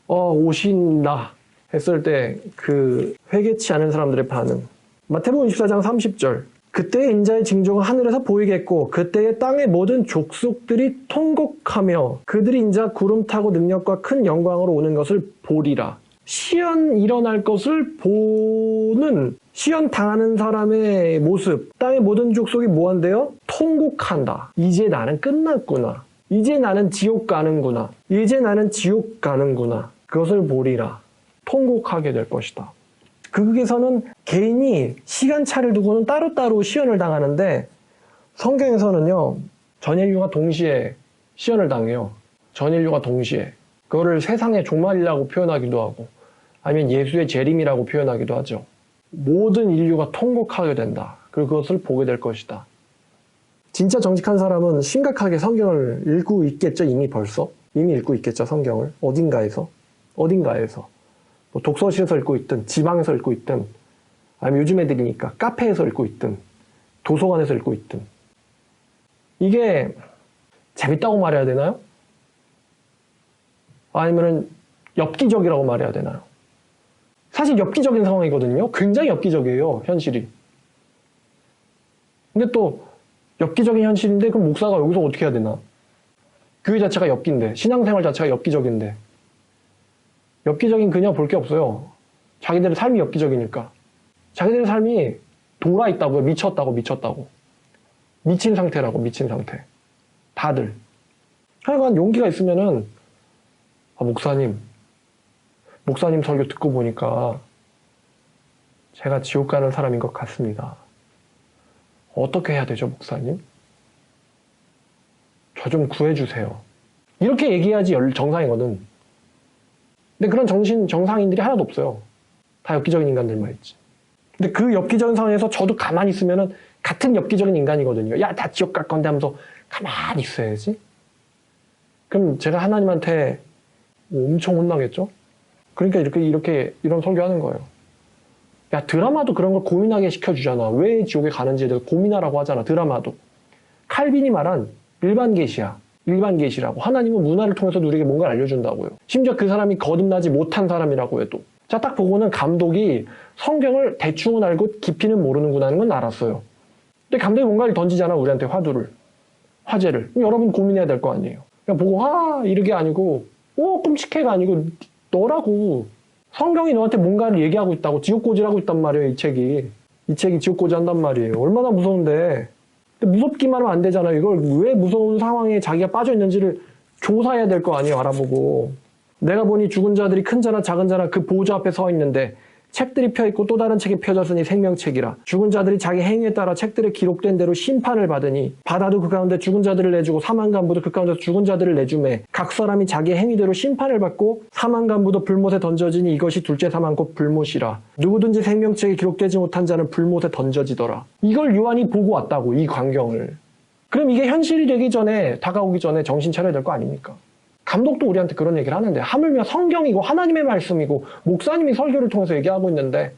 오신다 했을 때 그 회개치 않은 사람들의 반응. 마태복음 24장 30절. 그때의 인자의 징조가 하늘에서 보이겠고 그때의 땅의 모든 족속들이 통곡하며 그들이 인자 구름 타고 능력과 큰 영광으로 오는 것을 보리라. 시연 일어날 것을 보는 시연 당하는 사람의 모습. 땅의 모든 족속이 뭐한대요? 통곡한다. 이제 나는 끝났구나. 이제 나는 지옥 가는구나. 이제 나는 지옥 가는구나. 그것을 보리라. 통곡하게 될 것이다. 극에서는 개인이 시간차를 두고는 따로따로 시연을 당하는데 성경에서는요. 전 인류가 동시에 시연을 당해요. 전 인류가 동시에. 그거를 세상의 종말이라고 표현하기도 하고 아니면 예수의 재림이라고 표현하기도 하죠. 모든 인류가 통곡하게 된다. 그리고 그것을 보게 될 것이다. 진짜 정직한 사람은 심각하게 성경을 읽고 있겠죠. 이미 벌써. 이미 읽고 있겠죠. 성경을. 어딘가에서. 뭐 독서실에서 읽고 있든 지방에서 읽고 있든 아니면 요즘 애들이니까 카페에서 읽고 있든 도서관에서 읽고 있든 이게 재밌다고 말해야 되나요? 아니면 엽기적이라고 말해야 되나요? 사실 엽기적인 상황이거든요. 굉장히 엽기적이에요. 현실이. 근데 또 엽기적인 현실인데 그럼 목사가 여기서 어떻게 해야 되나? 교회 자체가 엽기인데 신앙생활 자체가 엽기적인데 엽기적인 그냥 볼 게 없어요. 자기들의 삶이 엽기적이니까. 자기들의 삶이 돌아있다고요. 미쳤다고. 미친 상태라고. 미친 상태. 다들. 하여간 용기가 있으면은 목사님 설교 듣고 보니까 제가 지옥 가는 사람인 것 같습니다. 어떻게 해야 되죠, 목사님? 저 좀 구해주세요. 이렇게 얘기해야지 정상이거든. 근데 그런 정상인들이 하나도 없어요. 다 엽기적인 인간들만 있지. 근데 그 엽기적인 상황에서 저도 가만히 있으면은 같은 엽기적인 인간이거든요. 야, 다 지옥 갈 건데 하면서 가만히 있어야지. 그럼 제가 하나님한테 엄청 혼나겠죠? 그러니까 이런 설교하는 거예요. 야, 드라마도 그런 걸 고민하게 시켜주잖아. 왜 지옥에 가는지에 대해서 고민하라고 하잖아. 드라마도. 칼빈이 말한 일반 계시야. 일반 계시라고. 하나님은 문화를 통해서 우리에게 뭔가를 알려준다고요. 심지어 그 사람이 거듭나지 못한 사람이라고 해도. 자, 딱 보고는 감독이 성경을 대충은 알고 깊이는 모르는구나 하는 건 알았어요. 근데 감독이 뭔가를 던지잖아. 우리한테 화제를. 여러분 고민해야 될 거 아니에요. 그냥 보고 이렇게 아니고 끔찍해가 아니고 너라고. 성경이 너한테 뭔가를 얘기하고 있다고. 지옥고지하고 있단 말이에요. 이 책이 지옥고지 한단 말이에요. 얼마나 무서운데. 근데 무섭기만 하면 안 되잖아요. 이걸 왜 무서운 상황에 자기가 빠져 있는지를 조사해야 될 거 아니에요. 알아보고. 내가 보니 죽은 자들이 큰 자나 작은 자나 그 보좌 앞에 서 있는데 책들이 펴있고 또 다른 책이 펴졌으니 생명책이라. 죽은 자들이 자기 행위에 따라 책들에 기록된 대로 심판을 받으니 바다도 그 가운데 죽은 자들을 내주고 사망간부도 그 가운데 죽은 자들을 내주매 각 사람이 자기 행위대로 심판을 받고 사망간부도 불못에 던져지니 이것이 둘째 사망 곧 불못이라. 누구든지 생명책에 기록되지 못한 자는 불못에 던져지더라. 이걸 요한이 보고 왔다고. 이 광경을. 그럼 이게 현실이 되기 전에, 다가오기 전에 정신 차려야 될 거 아닙니까? 감독도 우리한테 그런 얘기를 하는데, 하물며 성경이고 하나님의 말씀이고 목사님이 설교를 통해서 얘기하고 있는데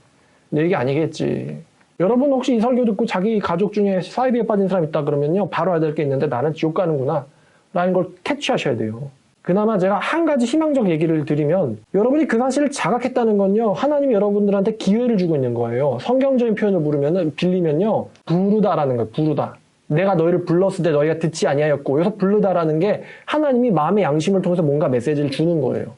내 얘기 아니겠지. 여러분 혹시 이 설교 듣고 자기 가족 중에 사이비에 빠진 사람 있다 그러면요, 바로 알아야 될 게 있는데 나는 지옥 가는구나 라는 걸 캐치하셔야 돼요. 그나마 제가 한 가지 희망적 얘기를 드리면, 여러분이 그 사실을 자각했다는 건요, 하나님이 여러분들한테 기회를 주고 있는 거예요. 성경적인 표현을 빌리면요, 부르다라는 거예요. 부르다. 내가 너희를 불렀을 때 너희가 듣지 아니하였고, 여기서 부르다라는 게 하나님이 마음의 양심을 통해서 뭔가 메시지를 주는 거예요.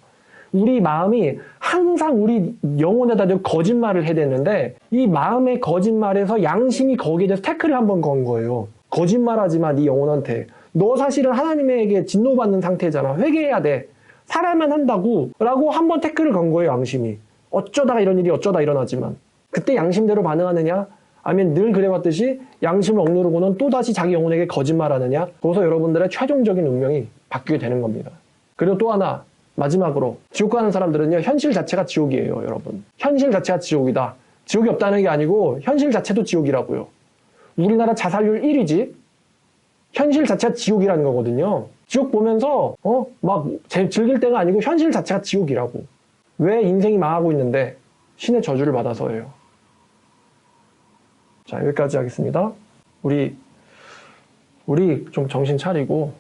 우리 마음이 항상 우리 영혼에다 대고 거짓말을 해대는데, 이 마음의 거짓말에서 양심이 거기에 대해서 태클을 한번 건 거예요. 거짓말하지 마, 네 영혼한테. 너 사실은 하나님에게 진노받는 상태잖아. 회개해야 돼. 살아야만 한다고 라고 한번 태클을 건 거예요, 양심이. 어쩌다가 이런 일이 어쩌다 일어나지만. 그때 양심대로 반응하느냐? 아니면 늘 그래왔듯이 양심을 억누르고는 또다시 자기 영혼에게 거짓말하느냐? 거기서 여러분들의 최종적인 운명이 바뀌게 되는 겁니다. 그리고 또 하나, 마지막으로 지옥 가는 사람들은요, 현실 자체가 지옥이에요, 여러분. 현실 자체가 지옥이다. 지옥이 없다는 게 아니고 현실 자체도 지옥이라고요. 우리나라 자살률 1위지? 현실 자체가 지옥이라는 거거든요. 지옥 보면서 막 즐길 때가 아니고 현실 자체가 지옥이라고. 왜 인생이 망하고 있는데? 신의 저주를 받아서예요. 자, 여기까지 하겠습니다. 우리 좀 정신 차리고,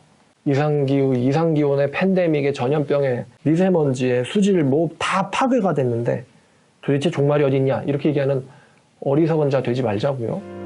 이상기온의 팬데믹의 전염병의 미세먼지의 수질 다 파괴가 됐는데 도대체 종말이 어디 있냐 이렇게 얘기하는 어리석은 자 되지 말자고요.